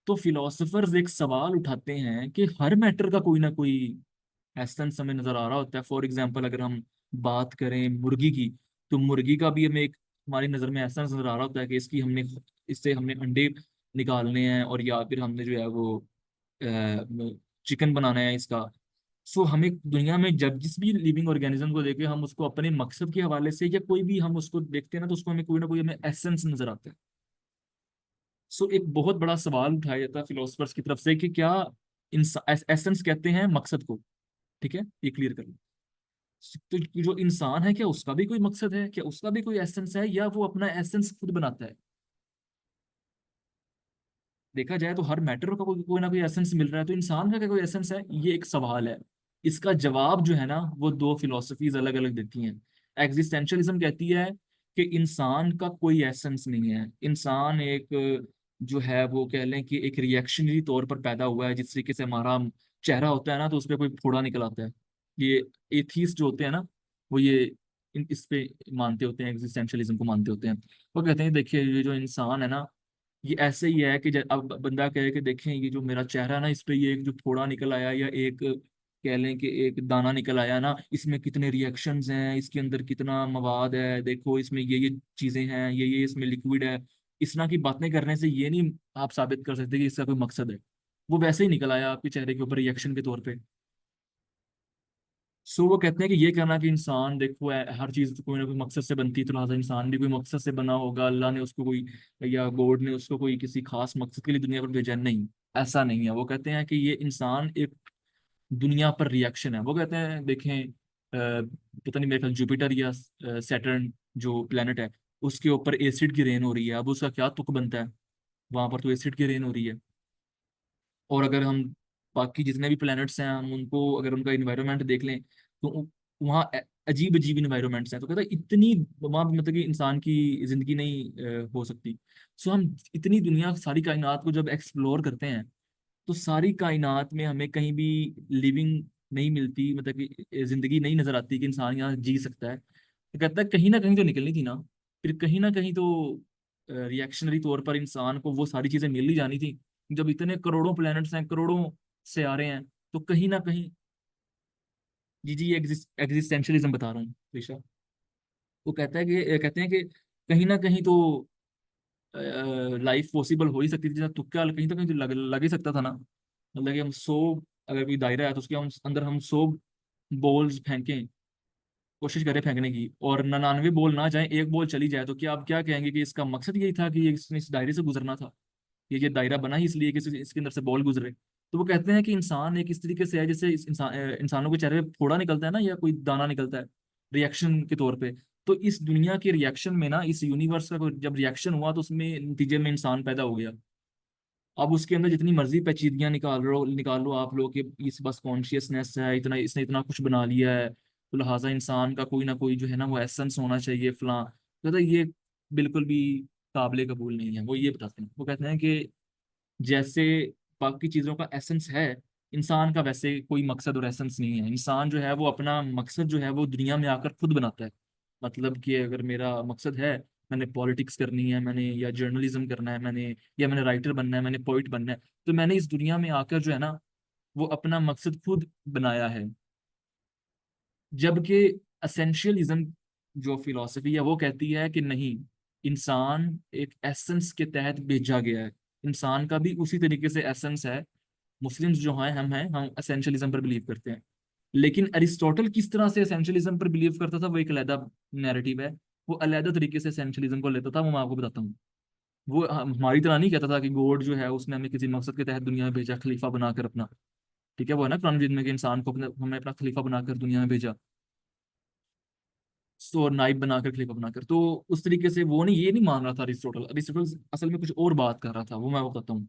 तो फिलोसफर्स एक सवाल उठाते हैं कि हर मैटर का कोई ना कोई एसेंस हमें नजर आ रहा होता है। फॉर एग्जाम्पल अगर हम बात करें मुर्गी की, तो मुर्गी का भी हमें एक, हमारी नजर में एसेंस नजर आ रहा होता है कि इसकी हमने, इससे हमने अंडे निकालने हैं, और या फिर हमने जो है वो चिकन बनाना है इसका। सो हमें दुनिया में जब जिस भी लिविंग ऑर्गेनिज्म को देखे, हम उसको अपने मकसद के हवाले से, या कोई भी हम उसको देखते हैं ना, तो उसको हमें कोई ना कोई हमें एसेंस नजर आता है। सो एक बहुत बड़ा सवाल उठाया जाता है फिलोसफर्स की तरफ से कि क्या एसेंस कहते हैं मकसद को। ठीक है, ये क्लियर कर लो। तो जो इंसान है, क्या उसका भी कोई मकसद है, क्या उसका भी कोई एसेंस है, या वो अपना एसेंस खुद बनाता है? देखा जाए तो हर मैटर का कोई ना कोई एसेंस मिल रहा है, तो इंसान का क्या कोई एसेंस है, ये एक सवाल है। इसका जवाब जो है ना, वो दो फिलोसफीज अलग अलग देती हैं। एग्जिस्टेंशलिज्म कहती है कि इंसान का कोई एसेंस नहीं है, इंसान एक जो है वो कह लें कि एक रिएक्शनरी तौर पर पैदा हुआ है। जिस तरीके से हमारा चेहरा होता है ना, तो उस पर कोई फोड़ा निकल आता है। ये एथीस्ट जो होते हैं ना, वो ये इस पे मानते होते हैं, एग्जिस्टेंशलिज्म को मानते होते हैं। वो कहते हैं देखिए, ये जो इंसान है ना, ये ऐसे ही है कि अब बंदा कहे कि देखें, ये जो मेरा चेहरा है ना, इस पे ये एक जो फोड़ा निकल आया, या एक कह लें कि एक दाना निकल आया ना, इसमें कितने रिएक्शंस हैं, इसके अंदर कितना मवाद है, देखो इसमें ये चीजें हैं, ये इसमें लिक्विड है। इस तरह की बातें करने से ये नहीं आप साबित कर सकते कि इसका कोई मकसद है। वो वैसे ही निकल आया आपके चेहरे के ऊपर रिएक्शन के तौर पे। सो वो कहते हैं कि ये कहना कि इंसान देखो हर चीज कोई ना कोई मकसद से बनती है, तो लिहाजा इंसान भी कोई मकसद से बना होगा, अल्लाह ने उसको कोई, या गॉड ने उसको कोई किसी खास मकसद के लिए दुनिया पर भेजा, नहीं। ऐसा नहीं है। वो कहते हैं कि ये इंसान एक दुनिया पर रिएक्शन है। वो कहते हैं देखें, पता नहीं, मेरे ख्याल जुपिटर या सैटर्न जो प्लेनेट है, उसके ऊपर एसिड की रेन हो रही है। अब उसका क्या तुक बनता है? वहां पर तो एसिड की रेन हो रही है। और अगर हम बाकी जितने भी प्लैनेट्स हैं, हम उनको अगर उनका इन्वायरमेंट देख लें, तो वहाँ अजीब अजीब इन्वायरमेंट्स हैं। तो कहता है इतनी वहाँ पे मतलब कि इंसान की जिंदगी नहीं हो सकती। सो हम इतनी दुनिया, सारी कायनात को जब एक्सप्लोर करते हैं, तो सारी कायनात में हमें कहीं भी लिविंग नहीं मिलती, मतलब कि जिंदगी नहीं नजर आती कि इंसान यहाँ जी सकता है। तो कहता है कहीं ना कहीं तो निकलनी थी ना, फिर कहीं ना कहीं तो रिएक्शनरी तौर पर इंसान को वो सारी चीजें मिल ही जानी थी। जब इतने करोड़ों प्लैनेट्स हैं, करोड़ों से आ रहे हैं, तो कहीं ना कहीं, जी जी, एग्जिस्टेंशलिज्म बता रहा हूँ ऋषा। वो कहता है कि कहते हैं कि कहीं ना कहीं तो लाइफ पॉसिबल हो ही सकती थी। जैसे तुक्का कहीं तो कहीं तो लग ही सकता था ना। मतलब कि हम 100, अगर कोई दायरा है तो उसके हम अंदर हम 100 बॉल्स फेंकें, कोशिश करें फेंकने की, और 99 बॉल ना जाए, एक बॉल चली जाए, तो क्या आप क्या कहेंगे कि इसका मकसद यही था कि इसने इस दायरे से गुजरना था? ये दायरा बना ही इसलिए कि इसके अंदर से बॉल गुजरे। तो वो कहते हैं कि इंसान एक इस तरीके से है, जैसे इंसानों के चेहरे पे फोड़ा निकलता है ना, या कोई दाना निकलता है रिएक्शन के तौर पे। तो इस दुनिया के रिएक्शन में ना, इस यूनिवर्स का जब रिएक्शन हुआ, तो उसमें नतीजे में इंसान पैदा हो गया। अब उसके अंदर जितनी मर्जी पेचीदगियां निकाल लो आप लोग, कि इस बस कॉन्शियसनेस है, इतना इसने इतना कुछ बना लिया है, तो लिहाजा इंसान का कोई ना कोई जो है ना वो एसेंस होना चाहिए फलां। तो ये बिल्कुल भी काबिल कबूल नहीं है। वो ये बताते हैं, वो कहते हैं कि जैसे बाकी चीजों का एसेंस है, इंसान का वैसे कोई मकसद और एसेंस नहीं है। इंसान जो है वो अपना मकसद जो है वो दुनिया में आकर खुद बनाता है। मतलब कि अगर मेरा मकसद है, मैंने पॉलिटिक्स करनी है, मैंने या जर्नलिज्म करना है, मैंने या मैंने राइटर बनना है, मैंने पोइट बनना है, तो मैंने इस दुनिया में आकर जो है ना, वो अपना मकसद खुद बनाया है। जबकि असेंशियलिज्म जो फिलॉसफी है, वो कहती है कि नहीं, इंसान एक एसेंस के तहत भेजा गया है, इंसान का भी उसी तरीके से एसेंस है। मुस्लिम्स जो हैं, हम एसेंशियलिज्म पर बिलीव करते हैं। लेकिन अरिस्टोटल किस तरह से एसेंशियलिज्म पर बिलीव करता था, वो एक अलग नैरेटिव है। वो अलग तरीके से एसेंशियलिज्म को लेता था, वो मैं आपको बताता हूँ। वो हमारी तरह नहीं कहता था कि गॉड जो है उसने हमें किसी मकसद के तहत दुनिया में भेजा, खलीफा बनाकर अपना। ठीक है, वो है ना कुरान मजीद में कि इंसान को हमें अपना खलीफा बनाकर दुनिया में भेजा। सो नाइब बनाकर, खलीफा बनाकर, तो उस तरीके से वो नहीं, ये नहीं मान रहा था अरिस्टोटल। अरिस्टोटल असल में कुछ और बात कर रहा था, वो मैं बताता हूँ।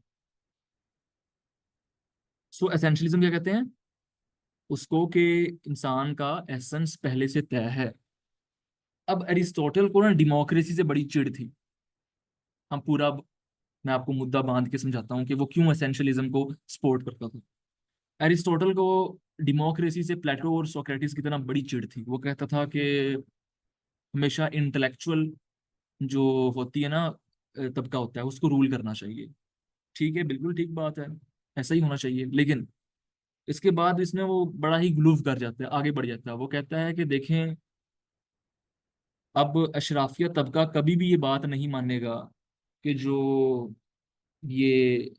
सो एसेंशियलिज्म क्या कहते हैं उसको, कि इंसान का एसेंस पहले से तय है। अब अरिस्टोटल को ना डेमोक्रेसी से बड़ी चिढ़ थी। हम पूरा, मैं आपको मुद्दा बांध के समझाता हूँ कि वो क्यों एसेंशियलिज्म को सपोर्ट करता था। एरिस्टोटल को डेमोक्रेसी से प्लेटो और सोक्रेटिस की तरह बड़ी चिढ़ थी। वो कहता था कि हमेशा इंटेलेक्चुअल जो होती है ना, तबका होता है, उसको रूल करना चाहिए। ठीक है, बिल्कुल ठीक बात है, ऐसा ही होना चाहिए। लेकिन इसके बाद इसमें वो बड़ा ही ग्लूव कर जाता है, आगे बढ़ जाता है। वो कहता है कि देखें, अब अशराफिया तबका कभी भी ये बात नहीं मानेगा कि जो ये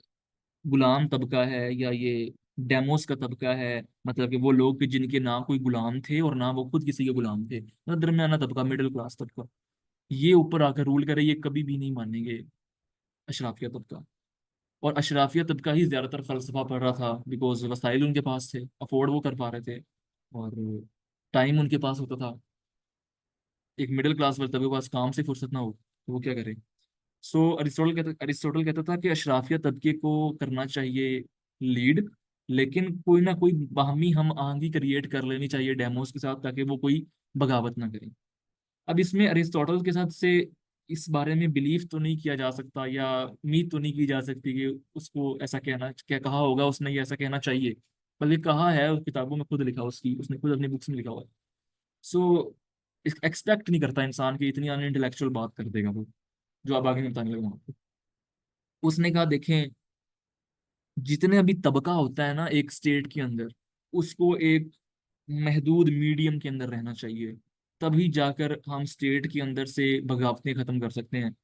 गुलाम तबका है या ये डेमोस का तबका है, मतलब कि वो लोग कि जिनके ना कोई गुलाम थे और ना वो खुद किसी के गुलाम थे, मतलब दरमियाना तबका, मिडिल क्लास तबका, ये ऊपर आकर रूल करे, ये कभी भी नहीं मानेंगे अशराफिया तबका। और अशराफिया तबका ही ज्यादातर फलसफा पढ़ रहा था, बिकॉज वसाइल उनके पास थे, अफोर्ड वो कर पा रहे थे, और टाइम उनके पास होता था। एक मिडिल क्लास वर्ग तबके के पास काम से फुर्सत ना हो तो वो क्या करे। सो अरिस्टोटल कहता था कि अशराफिया तबके को करना चाहिए लीड, लेकिन कोई ना कोई बाहमी हम आहंगी क्रिएट कर लेनी चाहिए डेमोस के साथ, ताकि वो कोई बगावत ना करे। अब इसमें अरिस्टोटल के साथ से इस बारे में बिलीव तो नहीं किया जा सकता, या उम्मीद तो नहीं की जा सकती कि उसको ऐसा कहना, क्या कहा होगा उसने, ये ऐसा कहना चाहिए। बल्कि कहा है, उस किताबों में खुद लिखा, उसकी उसने खुद अपनी बुक्स में लिखा हुआ है। सो एक्सपेक्ट नहीं करता इंसान की इतनी अन इंटेलेक्चुअल बात कर देगा वो, जो अब आगे मैं बताने लगा आपको। उसने कहा देखें, जितने अभी तबका होता है ना एक स्टेट के अंदर, उसको एक महदूद मीडियम के अंदर रहना चाहिए। तभी जाकर हम स्टेट के अंदर से बगावतें खत्म कर सकते हैं।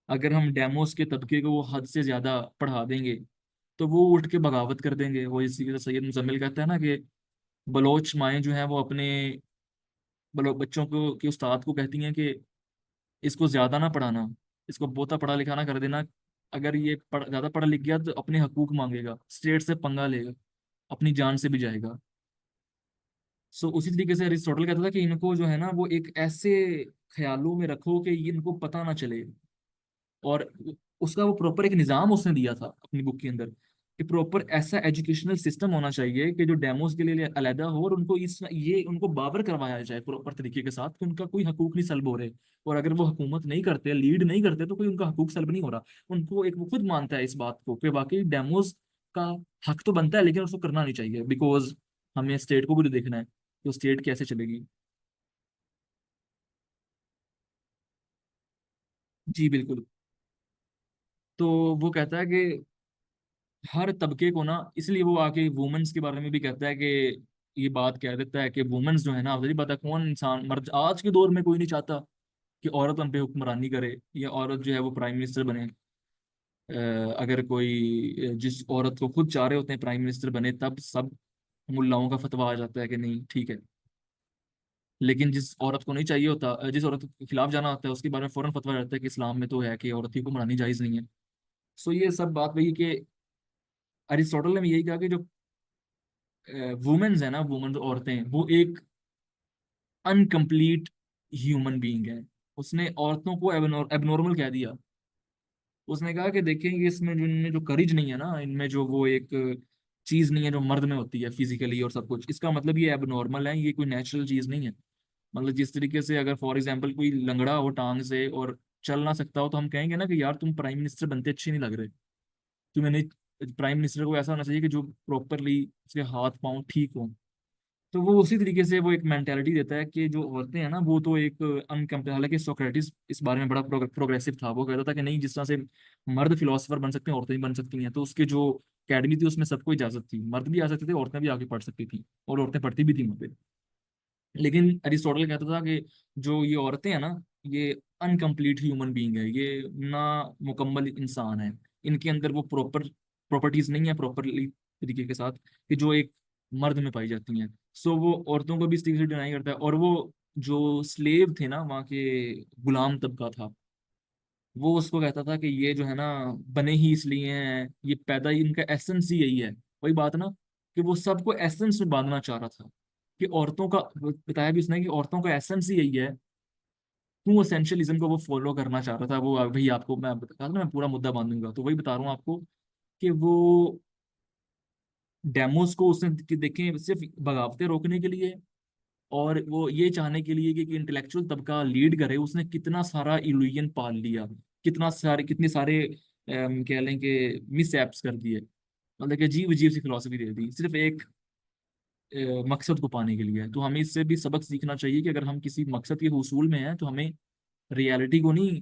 अगर हम डेमोस के तबके को वो हद से ज्यादा बढ़ा देंगे, तो वो उठ के बगावत कर देंगे। वो इसी तरह सैयद मुजम्मिल कहता है ना कि बलोच माएँ जो हैं वो अपने बच्चों को, के उस्ताद को कहती हैं कि इसको ज्यादा ना पढ़ाना, इसको बहुता पढ़ा लिखा ना कर देना। अगर ये ज्यादा पढ़ा लिख गया तो अपने हकूक मांगेगा, स्टेट से पंगा लेगा, अपनी जान से भी जाएगा। सो उसी तरीके से अरिस्टोटल कहता था कि इनको जो है ना वो एक ऐसे ख्यालों में रखो कि ये इनको पता ना चले। और उसका वो प्रॉपर एक निज़ाम उसने दिया था अपनी बुक के अंदर, कि प्रॉपर ऐसा एजुकेशनल सिस्टम होना चाहिए कि जो डेमोस के लिए अलहदा हो, और उनको इस ये उनको बावर करवाया जाए प्रॉपर तरीके के साथ कि उनका कोई हकूक नहीं सल्ब हो रहे। और अगर वो हुकूमत नहीं करते, लीड नहीं करते, तो कोई उनका हकूक सल्ब नहीं हो रहा। उनको एक, वो खुद मानता है इस बात को कि वाकई डेमोस का हक तो बनता है, लेकिन उसको करना नहीं चाहिए, बिकॉज हमें स्टेट को भी तो देखना है, तो स्टेट कैसे चलेगी। जी बिल्कुल। तो वो कहता है कि हर तबके को ना, इसलिए वो आके वुमेन्स के बारे में भी कहता है कि ये बात कह देता है कि वुमेन्स जो है ना, आपको पता है कौन इंसान, मर्द, आज के दौर में कोई नहीं चाहता कि औरत उन पे हुक्मरानी करे, या औरत जो है वो प्राइम मिनिस्टर बने। अगर कोई जिस औरत को खुद चाह रहे होते हैं प्राइम मिनिस्टर बने, तब सब मुल्लाओं का फतवा आ जाता है कि नहीं ठीक है। लेकिन जिस औरत को नहीं चाहिए होता, जिस औरत के खिलाफ जाना होता है, उसके बारे में फौरन फतवा रहता है कि इस्लाम में तो है कि औरत की हुक्मरानी जायज़ नहीं है। सो ये सब बात वही कि अरिस्टोटल ने भी यही कहा कि जो वुमेन्स है ना, वुमेन्स औरतें, वो एक अनकंप्लीट ह्यूमन बीइंग है। उसने औरतों को एबनॉर्मल कह दिया। उसने कहा कि देखेंगे इसमें जो, इनमें जो करेज नहीं है ना, इनमें जो वो एक चीज नहीं है जो मर्द में होती है फिजिकली और सब कुछ, इसका मतलब ये एबनॉर्मल है, ये कोई नेचुरल चीज नहीं है। मतलब जिस तरीके से अगर फॉर एग्जाम्पल कोई लंगड़ा हो टांग से और चल ना सकता हो, तो हम कहेंगे ना कि यार तुम प्राइम मिनिस्टर बनते अच्छे नहीं लग रहे। तुम्हें नहीं, प्राइम मिनिस्टर को ऐसा होना चाहिए कि जो प्रॉपरली उसके हाथ पांव ठीक हो। तो वो उसी तरीके से वो एक मेंटेलिटी देता है कि जो औरतें हैं ना, वो तो एक अनकम्पेयर, हालांकि सोक्रेटिस इस बारे में बड़ा प्रोग्रेसिव था। वो कहता था कि नहीं, जिस तरह से मर्द फिलोसफर बन सकते हैं, औरतें भी बन सकती हैं। तो उसके जो अकेडमी थी उसमें सबको इजाजत थी, मर्द भी आ सकते थे, औरतें भी आगे पढ़ सकती थी, और औरतें पढ़ती भी थी वहाँ पे। लेकिन अरिस्टोटल कहता था कि जो ये औरतें हैं ना, ये अनकम्प्लीट ह्यूमन बीइंग है, ये ना मुकम्मल इंसान है। इनके अंदर वो प्रॉपर्टीज नहीं है प्रॉपरली तरीके के साथ कि जो एक मर्द में पाई जाती हैं। सो वो औरतों को भी इस तरीके से डिनाई करता है। और वो जो स्लेव थे ना वहाँ के, गुलाम तबका था, वो उसको कहता था कि ये जो है ना बने ही इसलिए हैं, ये पैदा ही इनका एसेंस ही यही है। वही बात ना कि वो सबको एसेंस में बांधना चाह रहा था कि औरतों का, बताया भी उसने कि औरतों का एसेंस ही यही है। क्यों एसेंशियलिज्म को वो फॉलो करना चाह रहा था वो, भाई आपको मैं बता ना, मैं पूरा मुद्दा बांधूंगा, तो वही बता रहा हूँ आपको कि वो डेमोस को उसने देखें सिर्फ बगावतें रोकने के लिए, और वो ये चाहने के लिए कि इंटेलेक्चुअल तबका लीड करे, उसने कितना सारा इल्यूजन पाल लिया, कितने सारे कह लें कि मिस एप्स कर दिए। मतलब कि अजीब अजीब सी फिलोसफी दे दी सिर्फ एक मकसद को पाने के लिए। तो हमें इससे भी सबक सीखना चाहिए कि अगर हम किसी मकसद के हुसूल में हैं तो हमें रियलिटी को नहीं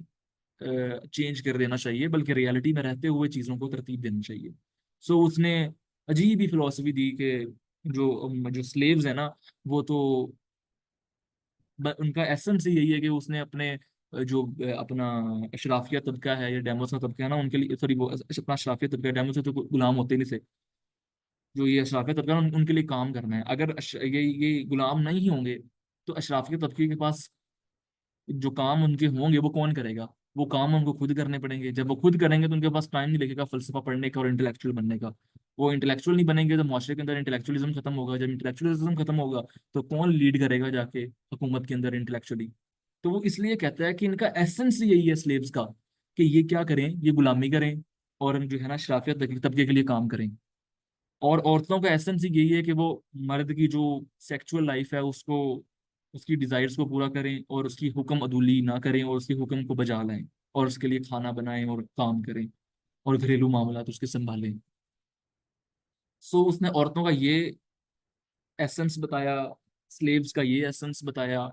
चेंज कर देना चाहिए, बल्कि रियलिटी में रहते हुए चीज़ों को तरतीब देनी चाहिए। सो उसने अजीब ही फिलोसफी दी कि जो स्लेव्स है ना, वो तो उनका एसेंस ही यही है कि उसने अपने जो अपना अशराफिया तबका है या डेमोस का तबका है ना, उनके लिए, सॉरी वो अपना अशराफिया तबका, डेमोस से तो गुलाम होते नहीं थे। जो ये अशराफिया तबका है उनके लिए काम करना है। अगर ये गुलाम नहीं होंगे तो अशराफिया तबके के पास जो काम उनके होंगे वो कौन करेगा? वो काम उनको खुद करने पड़ेंगे। जब वो खुद करेंगे तो उनके पास टाइम नहीं लगेगा फलसफा पढ़ने का और इंटेलेक्चुअल बनने का। वो इंटेलेक्चुअल नहीं बनेंगे तो माशरे के अंदर इंटेलेक्चुअलिज्म खत्म होगा। जब इंटेलेक्चुअलिज्म खत्म होगा तो कौन लीड करेगा जाके हुकूमत के अंदर इंटेलेक्चुअली? तो वो इसलिए कहता है कि इनका एसेंस यही है स्लेव्स का, कि ये क्या करें, ये गुलामी करें और हम जो है ना शराफियत तबके के लिए काम करें। और औरतों का एसेंस ही यही है कि वो मर्द की जो सेक्सुअल लाइफ है उसको, उसकी डिजायर्स को पूरा करें और उसकी हुक्म अदूली ना करें और उसके हुक्म को बजा लाएं और उसके लिए खाना बनाएं और काम करें और घरेलू मामला तो उसके संभालें। सो उसने औरतों का ये एसेंस बताया, स्लेव्स का ये एसेंस बताया,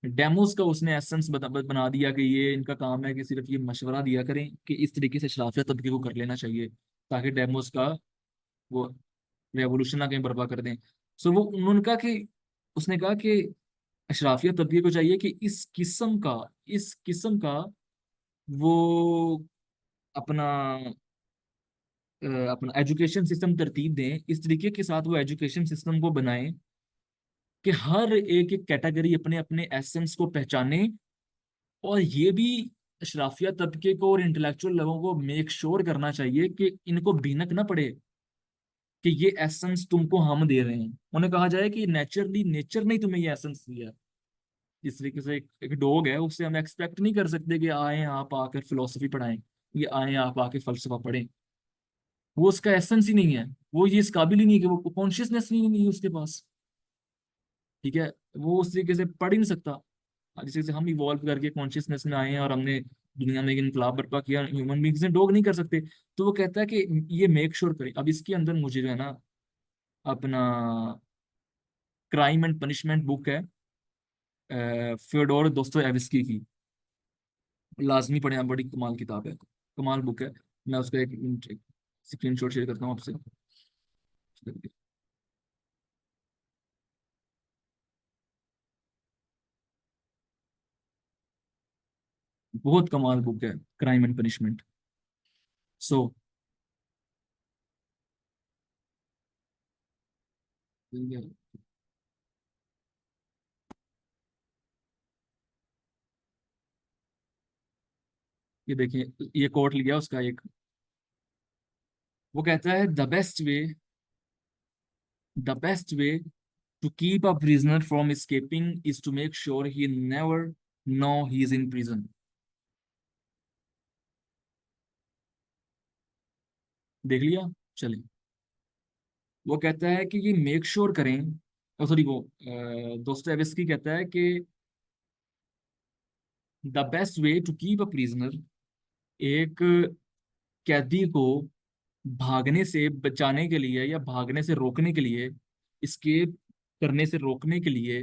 डेमोस का उसने एसेंस बना दिया कि ये इनका काम है कि सिर्फ ये मशवरा दिया करें कि इस तरीके से शराफियत तबके को कर लेना चाहिए, ताकि डेमोस का वो रेवोल्यूशन ना कहीं बर्पा कर दें। सो वो उन्होंने कहा कि, उसने कहा कि अशराफिया तबके को चाहिए कि इस किस्म का वो अपना अपना एजुकेशन सिस्टम तरतीब दें, इस तरीके के साथ वो एजुकेशन सिस्टम को बनाएं कि हर एक एक कैटेगरी अपने अपने एसेंस को पहचाने। और ये भी अशराफिया तबके को और इंटेलेक्चुअल लोगों को मेक श्योर करना चाहिए कि इनको भीनक ना पड़े कि ये एसेंस तुमको हम दे रहे हैं। उन्हें कहा जाए कि नेचरली नेचर ने ही तुम्हें ये एसेंस दिया है। जिस तरीके से एक डॉग है, उससे हम एक्सपेक्ट नहीं कर सकते कि आए आप आकर फिलोसफी पढ़ाएं, ये आए आप आके फलसफा पढ़ें। वो उसका एसेंस ही नहीं है। वो ये इस काबिल ही नहीं है कि वो कॉन्शियसनेस नहीं है उसके पास। ठीक है, वो उस तरीके से पढ़ ही नहीं सकता। जिस तरीके से हम इवॉल्व करके कॉन्शियसनेस में आए हैं और हमने दुनिया में एक इनकलाब बर्पा किया, ह्यूमन बींग्स ने, डॉग नहीं कर सकते। तो वो कहता है कि ये मेक श्योर करें। अब इसके अंदर मुझे जो है ना अपना क्राइम एंड पनिशमेंट बुक है फ्योडोर दोस्तोयेवस्की की, लाजमी पढ़े आप, बड़ी कमाल किताब है, कमाल बुक है। मैं उसका एक स्क्रीन शॉट शेयर करता हूँ आपसे। बहुत कमाल बुक है, क्राइम एंड पनिशमेंट। सो ये देखिए, ये कोट लिया उसका एक। वो कहता है the best way to keep a prisoner from escaping is to make sure he never know he is in prison। देख लिया? चलिए, वो कहता है कि ये मेक श्योर करें, सॉरी वो दोस्तोयेवस्की कहता है कि the best way to keep a prisoner, एक कैदी को भागने से बचाने के लिए या भागने से रोकने के लिए, escape करने से रोकने के लिए,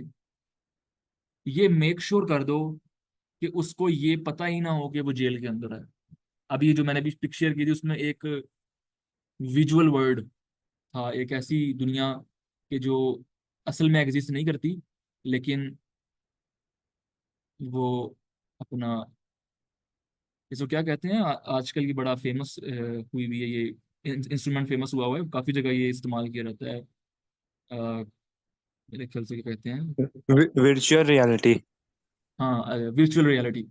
ये मेक श्योर कर दो कि उसको ये पता ही ना हो कि वो जेल के अंदर है। अभी जो मैंने अभी पिक्चर की थी उसमें एक विजुअल वर्ल्ड था, एक ऐसी दुनिया कि जो असल में एग्जिस्ट नहीं करती, लेकिन वो अपना इसको क्या कहते हैं, आजकल की बड़ा फेमस हुई हुई है ये इंस्ट्रूमेंट, फेमस हुआ हुआ है, काफी जगह ये इस्तेमाल किया जाता है। अ, मेरे ख्याल से क्या कहते हैं, वर्चुअल रियलिटी। हाँ वर्चुअल रियलिटी।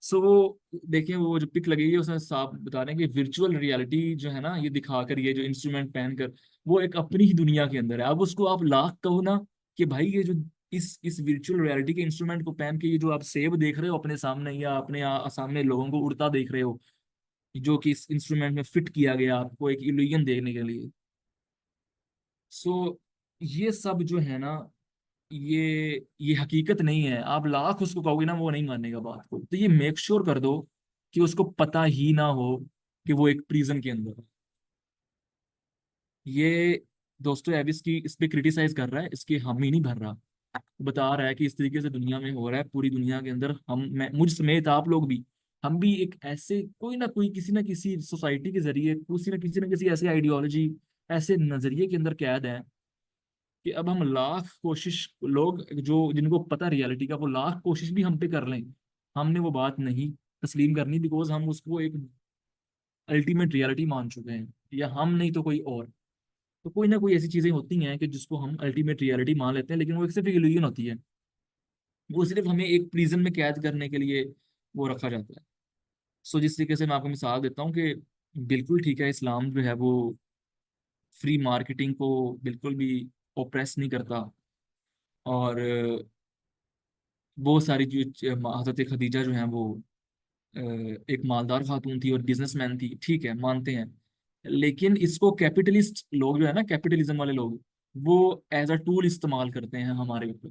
सो वो देखिए, वो जो पिक लगेगी उसमें साफ बता रहे हैं कि वर्चुअल रियलिटी जो है ना, ये दिखाकर, ये जो इंस्ट्रूमेंट पहनकर, वो एक अपनी ही दुनिया के अंदर है। अब उसको आप लाख कहो ना कि भाई ये जो इस वर्चुअल रियलिटी के इंस्ट्रूमेंट को पहन के ये जो आप सेब देख रहे हो अपने सामने, या अपने सामने लोगों को उड़ता देख रहे हो, जो कि इस इंस्ट्रूमेंट में फिट किया गया आपको एक इल्यूजन देखने के लिए। सो ये सब जो है ना, ये हकीकत नहीं है। आप लाख उसको कहोगे ना, वो नहीं मानेगा बात को। तो ये मेक श्योर कर दो कि उसको पता ही ना हो कि वो एक प्रिजन के अंदर है। ये दोस्तों एविस की इस पे क्रिटिसाइज कर रहा है, इसकी हामी नहीं भर रहा। बता रहा है कि इस तरीके से दुनिया में हो रहा है, पूरी दुनिया के अंदर मुझ समेत आप लोग भी, हम भी एक ऐसे कोई ना कोई, किसी ना किसी सोसाइटी के जरिए, किसी ना किसी ऐसी आइडियोलॉजी, ऐसे नजरिए के अंदर कैद है कि अब हम लाख कोशिश, लोग जो जिनको पता रियलिटी का, वो लाख कोशिश भी हम पे कर लें, हमने वो बात नहीं तस्लीम करनी, बिकॉज हम उसको एक अल्टीमेट रियलिटी मान चुके हैं। या हम नहीं तो कोई और। तो कोई ना कोई ऐसी चीजें होती हैं कि जिसको हम अल्टीमेट रियलिटी मान लेते हैं, लेकिन वो एक सिर्फ एक इल्यूजन होती है। वो सिर्फ हमें एक प्रिजन में कैद करने के लिए वो रखा जाता है। सो जिस तरीके से मैं आपको मिसाल देता हूँ कि बिल्कुल ठीक है, इस्लाम जो है वो फ्री मार्केटिंग को बिल्कुल भी ओप्रेस नहीं करता। और बहुत सारी जो हजरत खदीजा जो हैं वो एक मालदार खातून थी और बिजनेसमैन थी, ठीक है, मानते हैं। लेकिन इसको कैपिटलिस्ट लोग जो है ना, कैपिटलिज्म वाले लोग, वो एज अ टूल इस्तेमाल करते हैं हमारे ऊपर,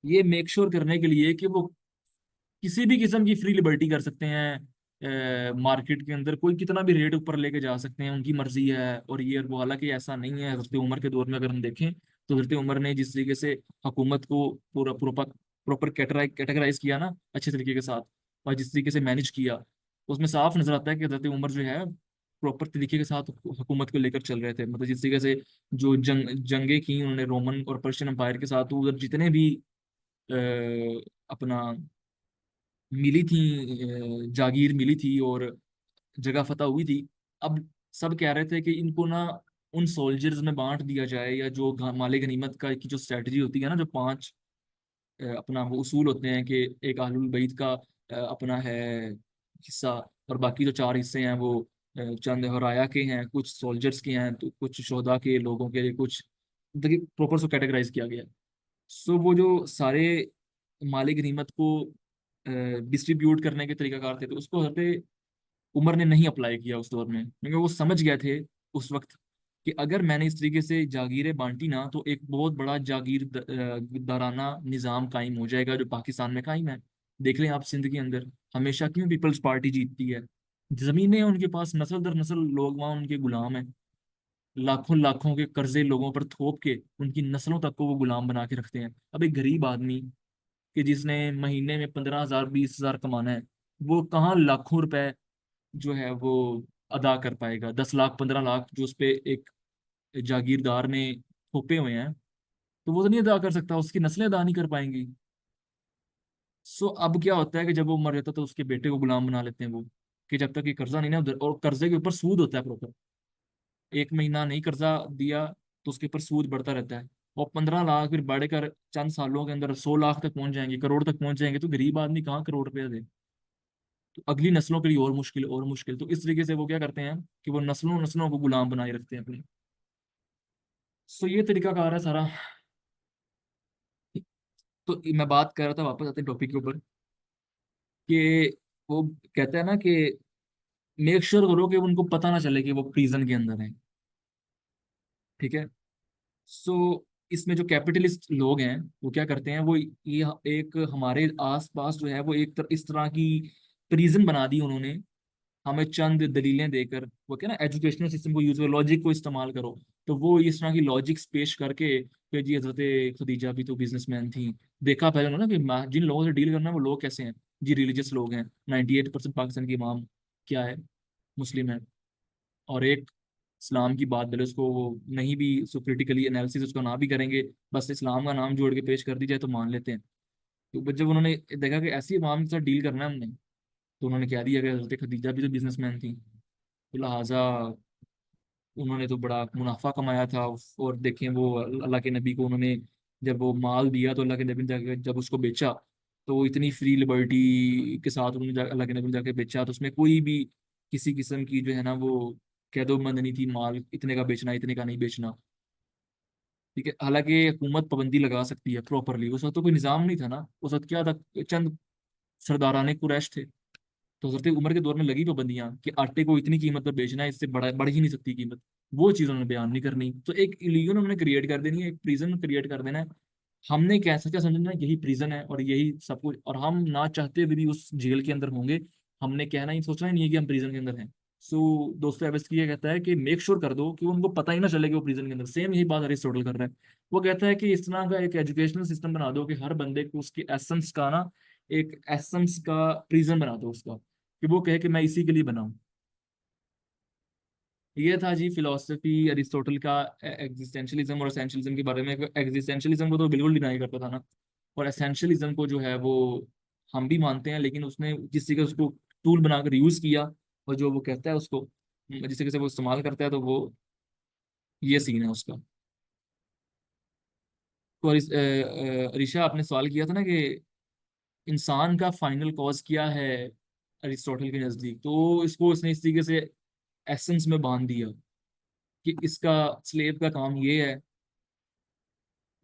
ये मेक श्योर करने के लिए कि वो किसी भी किस्म की फ्री लिबर्टी कर सकते हैं। मार्केट के अंदर कोई कितना भी रेट ऊपर लेके जा सकते हैं, उनकी मर्जी है। और ये वो, हालांकि ऐसा नहीं है। हजरत उमर के दौर में अगर हम देखें, तो हजरत उमर ने जिस तरीके से हुकूमत को पूरा प्रॉपर प्रॉपर कैटेगराइज किया ना अच्छे तरीके के साथ, और जिस तरीके से मैनेज किया, उसमें साफ नजर आता है कि हजरत उमर जो है प्रॉपर तरीके के साथ हुकूमत को लेकर चल रहे थे। मतलब जिस तरीके से जो जंगें की उन्होंने रोमन और पर्शियन अम्पायर के साथ, तो उधर जितने भी अपना मिली थी, जागीर मिली थी और जगह फतह हुई थी। अब सब कह रहे थे कि इनको ना उन सोल्जर्स में बांट दिया जाए, या जो माले गनीमत का की जो स्ट्रेटजी होती है ना, जो पांच अपना वो उसूल होते हैं कि एक अहलुल बैत का अपना है हिस्सा, और बाकी जो चार हिस्से हैं वो चंद हराया के हैं, कुछ सोल्जर्स के हैं, तो कुछ शोधा के लोगों के लिए, कुछ देखिए प्रॉपर से कैटेगराइज किया गया है। सो वो जो सारे माले गनीमत को डिस्ट्रीब्यूट करने के तरीकाकार थे, तो उसको हजरत उमर ने नहीं अप्लाई किया उस दौर में, क्योंकि वो समझ गए थे उस वक्त कि अगर मैंने इस तरीके से जागीरें बांटी ना, तो एक बहुत बड़ा दाराना निज़ाम कायम हो जाएगा, जो पाकिस्तान में कायम है। देख लें आप सिंध के अंदर हमेशा क्यों पीपल्स पार्टी जीतती है। जमीनें हैं उनके पास, नस्ल दर नस्ल लोग वहाँ उनके गुलाम हैं। लाखों लाखों के कर्जे लोगों पर थोप के उनकी नस्लों तक को वो गुलाम बना के रखते हैं। अब एक गरीब आदमी कि जिसने महीने में 15,000 20,000 कमाना है, वो कहाँ लाखों रुपए जो है वो अदा कर पाएगा। 10 लाख 15 लाख जो उस पे एक जागीरदार ने थोपे हुए हैं, तो वो तो नहीं अदा कर सकता, उसकी नस्लें अदा नहीं कर पाएंगी। सो अब क्या होता है कि जब वो मर जाता है तो उसके बेटे को गुलाम बना लेते हैं वो, कि जब तक ये कर्जा नहीं ना उधर, और कर्जे के ऊपर सूद होता है प्रॉपर। एक महीना नहीं कर्जा दिया तो उसके ऊपर सूद बढ़ता रहता है। और 15 लाख फिर बढ़कर चंद सालों के अंदर 100 लाख तक पहुंच जाएंगे, करोड़ तक पहुंच जाएंगे, तो गरीब आदमी कहाँ करोड़ रुपया दे। तो अगली नस्लों के लिए और मुश्किल और मुश्किल। तो इस तरीके से वो क्या करते हैं कि वो नस्लों नस्लों को गुलाम बनाए रखते हैं अपने। सो ये तरीका कार है सारा। तो मैं बात कर रहा था, वापस आते टॉपिक के ऊपर, कि वो कहता है ना कि मेक श्योर करो कि उनको पता ना चले कि वो प्रिजन के अंदर है। ठीक है। सो इसमें जो कैपिटलिस्ट लोग हैं वो क्या करते हैं, वो ये एक हमारे आसपास जो है वो इस तरह की प्रिजन बना दी उन्होंने, हमें चंद दलीलें देकर। वो क्या ना, एजुकेशनल सिस्टम को यूज करो, लॉजिक को इस्तेमाल करो। तो वो इस तरह की लॉजिक्स पेश करके कि जी हजरत खदीजा भी तो बिजनेसमैन थी। देखा पहले उन्होंने कि जिन लोगों से डील करना है वो लोग कैसे हैं। जी रिलीजियस लोग हैं, 98% पाकिस्तान के इमाम क्या है, मुस्लिम है। और एक इस्लाम की बात भले उसको वो नहीं भी सो क्रिटिकली एनालिसिस उसको ना भी करेंगे, बस इस्लाम का नाम जोड़ के पेश कर दी जाए तो मान लेते हैं। तो जब उन्होंने देखा कि ऐसी इमाम के साथ डील करना है हमने, तो उन्होंने कह दिया कि हजरत खदीजा भी तो बिजनेसमैन थी, तो लिहाजा उन्होंने तो बड़ा मुनाफा कमाया था। और देखें वो अल्लाह के नबी को उन्होंने जब वो माल दिया तो अल्लाह के नबी ने जाके जब उसको बेचा, तो वो इतनी फ्री लिबर्टी के साथ उन्होंने अल्लाह के नबी ने जाके बेचा, तो उसमें कोई भी किसी किस्म की जो है ना वो कैदोबंद नहीं थी, माल इतने का बेचना इतने का नहीं बेचना। ठीक है, हालांकि हुकूमत पाबंदी लगा सकती है प्रॉपरली, उस वक्त तो कोई निज़ाम नहीं था ना, उस वक्त क्या था, चंद सरदाराने कुरैश थे। तो हजरत उमर के दौर में लगी पाबंदियां कि आटे को इतनी कीमत पर बेचना है, इससे बढ़ ही नहीं सकती कीमत। वो चीज़ उन्होंने बयान नहीं करनी, तो एक इल्यूजन उन्होंने क्रिएट कर देनी है, एक प्रिजन क्रिएट कर देना है। हमने कैसा क्या समझना है, यही प्रिजन है और यही सब कुछ, और हम ना चाहते हुए भी उस जेल के अंदर होंगे। हमने कहना ही सोचना ही नहीं है कि हम प्रिजन के अंदर हैं। सो दोस्तों एवेस्की ये कहता है कि मेक श्योर कर दो कि उनको पता ही ना चले कि वो प्रिजन के अंदर। सेम यही बात अरिस्टोटल कर रहा है। वो कहता है कि इस तरह का एक एजुकेशनल सिस्टम बना दो कि हर बंदे को उसकी एसेंस का ना, एक एसेंस का प्रिजन बना दो उसका, कि वो कहे कि मैं इसी के लिए बना हूँ। ये था जी फिलोसफी अरिस्टोटल का एग्जिस्टेंशलिज्म और एसेंशियलिज्म के बारे में। एग्जिस्टेंशलिज्म को तो बिल्कुल डिनाई करता था ना, और एसेंशियलिज्म को जो है वो हम भी मानते हैं, लेकिन उसने जिस तरीके से उसको टूल बनाकर यूज किया, और जो वो कहता है उसको जिस तरीके से वो इस्तेमाल करता है, तो वो ये सीन है उसका। तो ऋषा, आपने सवाल किया था ना कि इंसान का फाइनल कॉज क्या है अरिस्टोटल के नजदीक, तो इसको इसने इस तरीके से एसेंस में बांध दिया कि इसका स्लेव का काम ये है,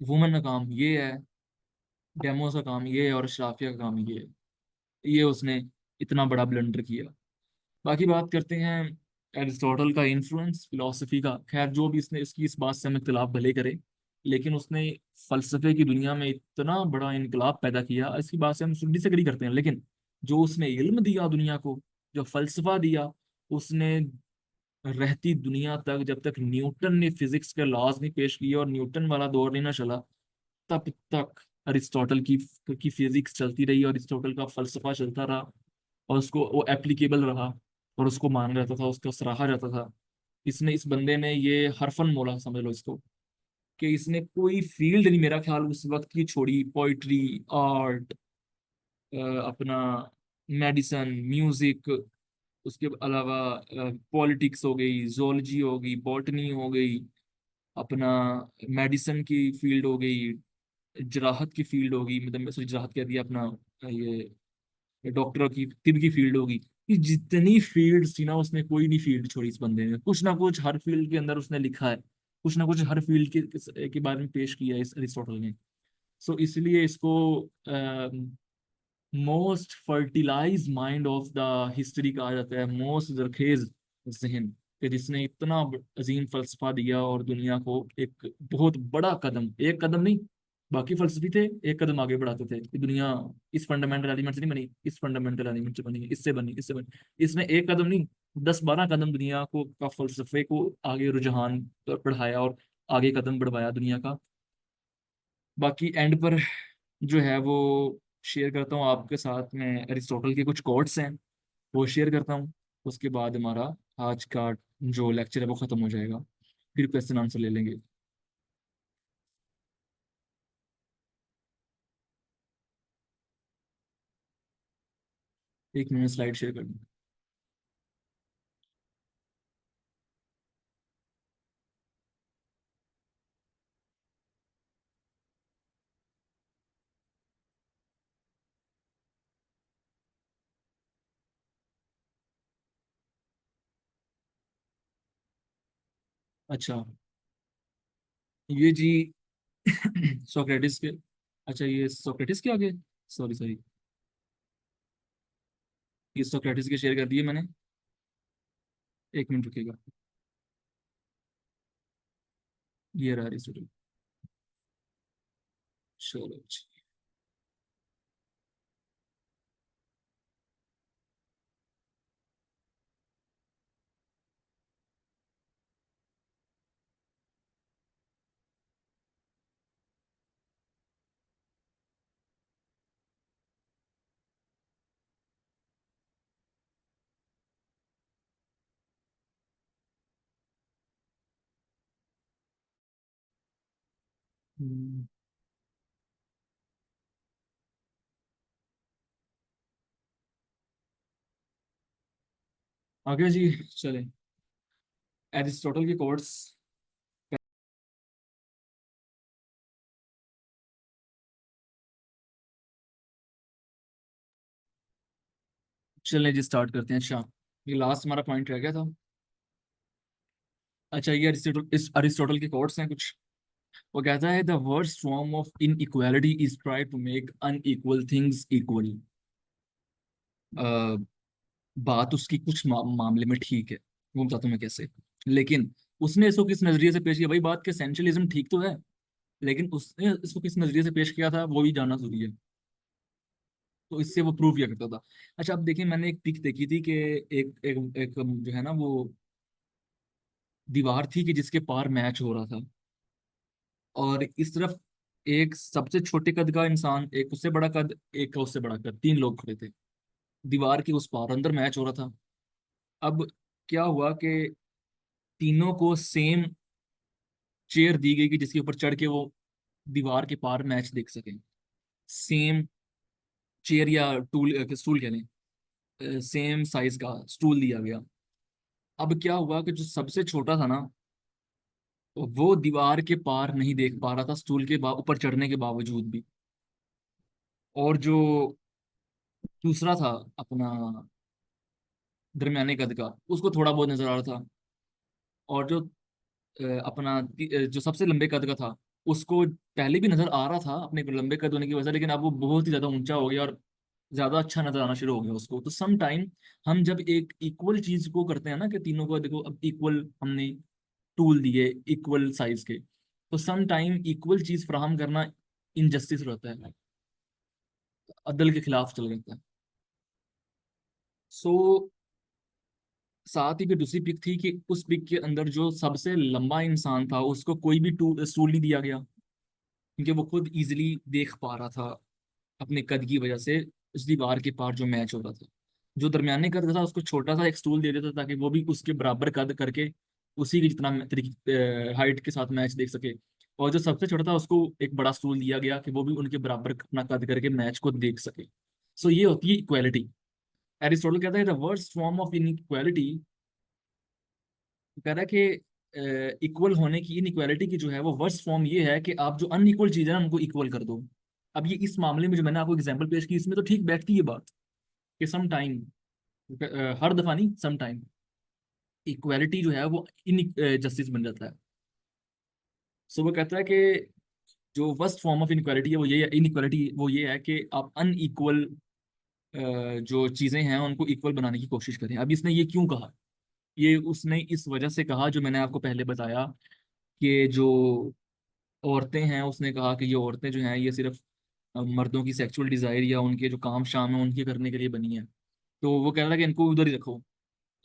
वुमन का काम ये है, डेमोस का काम ये है, और अशराफिया का काम ये है। ये उसने इतना बड़ा ब्लंडर किया। बाकी बात करते हैं एरिस्टोटल का इन्फ्लुएंस फिलोसफी का। खैर जो भी इसने इसकी इस बात से हम इख्तिलाफ भले करे, लेकिन उसने फलसफे की दुनिया में इतना बड़ा इनकलाब पैदा किया, इसकी बात से हम डिसएग्री करते हैं, लेकिन जो उसने इल्म दिया दुनिया को, जो फलसफा दिया उसने, रहती दुनिया तक जब तक न्यूटन ने फिजिक्स के लॉज नहीं पेश किए और न्यूटन वाला दौर नहीं ना चला, तब तक अरिस्टोटल की फिजिक्स चलती रही और अरिस्टोटल का फलसफा चलता रहा, और उसको वो एप्लीकेबल रहा, और उसको माना जाता था, उसको सराहा जाता था। इसने, इस बंदे ने ये हरफन मोला समझ लो इसको, कि इसने कोई फील्ड नहीं मेरा ख्याल उस वक्त की छोड़ी, पोइट्री, आर्ट, अपना मेडिसन, म्यूजिक, उसके अलावा पॉलिटिक्स हो गई, जोलॉजी हो गई, बॉटनी हो गई, अपना मेडिसन की फील्ड हो गई, जराहत की फील्ड होगी, मतलब सॉरी जराहत कह दिया, अपना ये डॉक्टर की तिब की फील्ड होगी। ये जितनी फील्ड थी ना, उसने कोई नहीं फील्ड छोड़ी इस बंदे ने, कुछ ना कुछ हर फील्ड के अंदर उसने लिखा है, कुछ ना कुछ हर फील्ड के बारे में पेश किया है इस अरिस्टोटल ने। सो इसलिए इसको most fertilise mind of the history कहा जाता है, मोस्ट जरखेज जहन, कि जिसने इतना अजीम फलसफा दिया और दुनिया को एक बहुत बड़ा कदम, एक कदम नहीं, बाकी फलसफी थे एक कदम आगे बढ़ाते थे कि दुनिया इस फंडामेंटल एलिमेंट से नहीं बनी, इस फंडामेंटल एलिमेंट से बनी, इससे बनी, इससे बनी। इसने एक कदम नहीं, 10-12 कदम दुनिया को का फलसफे को आगे रुझान बढ़ाया और आगे कदम बढ़वाया दुनिया का। बाकी एंड पर जो है वो शेयर करता हूँ आपके साथ में, अरिस्टोटल के कुछ कोट्स हैं वो शेयर करता हूँ। उसके बाद हमारा आज का जो लेक्चर है वो खत्म हो जाएगा, फिर क्वेश्चन आंसर ले लेंगे। 1 मिनट स्लाइड शेयर कर दूँ। अच्छा, ये जी सोक्रेटिस के, अच्छा ये सोक्रेटिस के आगे, सॉरी सॉरी, ये सोक्रेटिस के शेयर कर दिए मैंने। 1 मिनट रुकेगा, ये रहा अरिस्टोटल। चलो जी। हम्म, आगे जी चले। एरिस्टोटल के कोट्स। चलें जी स्टार्ट करते हैं। अच्छा, ये लास्ट हमारा पॉइंट रह गया था। अच्छा, ये अरिस्टोटल के कोट्स हैं कुछ। वो कहता है the worst form of inequality is try to make unequal things equal. बात उसकी कुछ मामले में ठीक है, वो बताता हूँ मैं कैसे। लेकिन उसने इसको किस नजरिए से पेश किया, भाई बात के एसेंशियलिज्म ठीक तो है, लेकिन उसने इसको किस नजरिए से पेश किया था वो भी जानना जरूरी है। तो इससे वो प्रूव किया करता था। अच्छा, अब देखिए, मैंने एक पिक देखी थी कि एक जो है ना वो दीवार थी कि जिसके पार मैच हो रहा था, और इस तरफ एक सबसे छोटे कद का इंसान, एक उससे बड़ा कद, एक का उससे बड़ा कद, तीन लोग खड़े थे दीवार के उस पार, अंदर मैच हो रहा था। अब क्या हुआ कि तीनों को सेम चेयर दी गई कि जिसके ऊपर चढ़ के वो दीवार के पार मैच देख सके। सेम चेयर या टूल स्टूल कह लें, सेम साइज का स्टूल दिया गया। अब क्या हुआ कि जो सबसे छोटा था ना, वो दीवार के पार नहीं देख पा रहा था स्टूल के ऊपर चढ़ने के बावजूद भी। और जो दूसरा था अपना दरमियाने कद का, उसको थोड़ा बहुत नजर आ रहा था। और जो जो सबसे लंबे कद का था, उसको पहले भी नजर आ रहा था अपने लंबे कद होने की वजह से, लेकिन अब वो बहुत ही ज्यादा ऊंचा हो गया और ज्यादा अच्छा नजर आना शुरू हो गया उसको। तो सम टाइम हम जब एक इक्वल चीज को करते हैं ना, कि तीनों को देखो अब इक्वल हमने टूल दिए इक्वल साइज के, तो सम टाइम इक्वल चीज फराहम करना इनजस्टिस रहता है, अदल के खिलाफ चल जाता है। सो साथ ही फिर दूसरी पिक थी कि उस पिक के अंदर जो सबसे लंबा इंसान था उसको कोई भी स्टूल नहीं दिया गया, क्योंकि वो खुद इजीली देख पा रहा था अपने कद की वजह से उस दीवार के पार जो मैच हो रहा था। जो दरमियाने कद का था उसको छोटा सा एक स्टूल दे देता ताकि वो भी उसके बराबर कद करके उसी की जितना तरीके हाइट के साथ मैच देख सके। और जो सबसे छोटा था उसको एक बड़ा स्टूल दिया गया कि वो भी उनके बराबर अपना कद करके मैच को देख सके। सो ये होती है इक्वालिटी। एरिस्टोटल कहता है the worst form of inequality, कह रहा है कि इक्वल होने की, इनइक्वालिटी की जो है वो वर्स्ट फॉर्म ये है कि आप जो अनइक्वल चीज है ना उनको इक्वल कर दो। अब ये इस मामले में जो मैंने आपको एग्जांपल पेश की इसमें तो ठीक बैठती है बात कि सम टाइम, हर दफा नहीं, सम टाइम इक्वालिटी जो है वो इन जस्टिस बन जाता है। सो वो कहता है कि जो वर्स्ट फॉर्म ऑफ इनइक्वालिटी है वो ये है, इनइक्वालिटी वो ये है कि आप अनइक्वल जो चीजें हैं उनको इक्वल बनाने की कोशिश करें। अब इसने ये क्यों कहा, ये उसने इस वजह से कहा जो मैंने आपको पहले बताया, कि जो औरतें हैं, उसने कहा कि ये औरतें जो हैं ये सिर्फ मर्दों की सेक्सुअल डिजायर या उनके जो काम शाम है उनके करने के लिए बनी है। तो वो कह रहा है कि इनको उधर ही रखो,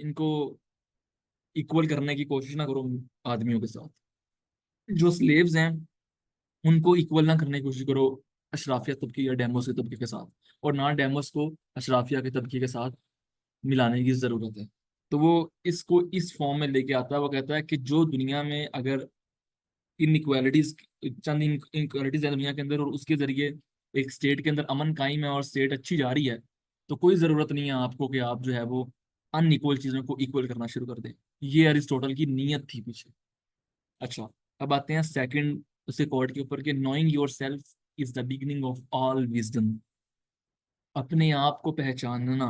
इनको इक्वल करने की कोशिश ना करो आदमियों के साथ। जो स्लेव्स हैं उनको इक्वल ना करने की कोशिश करो अशराफिया तबके या डेमोस के तबके के साथ, और ना डेमोस को अशराफिया के तबके के साथ मिलाने की जरूरत है। तो वो इसको इस फॉर्म में लेके आता है। वो कहता है कि जो दुनिया में अगर इनइक्वालिटीज, चंद इनइक्वालिटीज है दुनिया के अंदर, और उसके जरिए एक स्टेट के अंदर अमन कायम है और स्टेट अच्छी जा रही है, तो कोई जरूरत नहीं है आपको कि आप जो है वो अनइक्वल चीजों को इक्वल करना शुरू कर दें। ये अरिस्टोटल की नीयत थी पीछे। अच्छा, अब आते हैं सेकंड उसे कोड के ऊपर, कि knowing your self is the beginning of all wisdom. अपने आप को पहचानना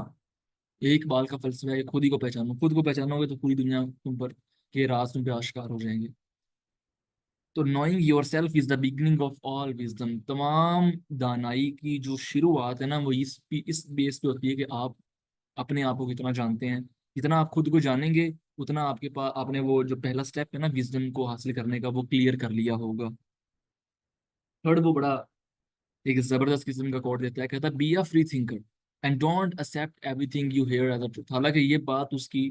एक बाल का फलसफा है, खुद ही को पहचानो। खुद को पहचानोगे तो पूरी दुनिया तुम पर के राज तुम पे आश्कार हो जाएंगे। तो knowing your self is the beginning of all wisdom. तमाम दानाई की जो शुरुआत है ना वो इस बेस पे होती है कि आप अपने आप को कितना जानते हैं। जितना आप खुद को जानेंगे उतना आपके पास आपने वो जो पहला स्टेप है ना विजडम को हासिल करने का वो क्लियर कर लिया होगा। थर्ड, वो बड़ा एक जबरदस्त किस्म का कोड देता है, कहता है be a free thinker and don't accept everything you hear as a truth. हालांकि ये बात उसकी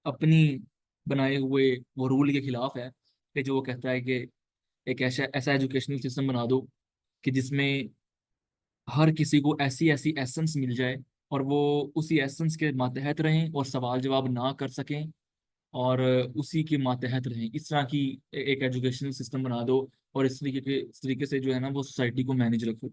अपनी बनाए हुए वो रूल के खिलाफ है, कि जो वो कहता है कि एक ऐसा ऐसा एजुकेशनल सिस्टम बना दो कि जिसमें हर किसी को ऐसी ऐसी एसेंस मिल जाए और वो उसी एसेंस के मातहत रहें और सवाल जवाब ना कर सकें, और उसी के मातहत रहें। इस तरह की एक एजुकेशनल सिस्टम बना दो, और इस तरीके से जो है ना वो सोसाइटी को मैनेज रखो।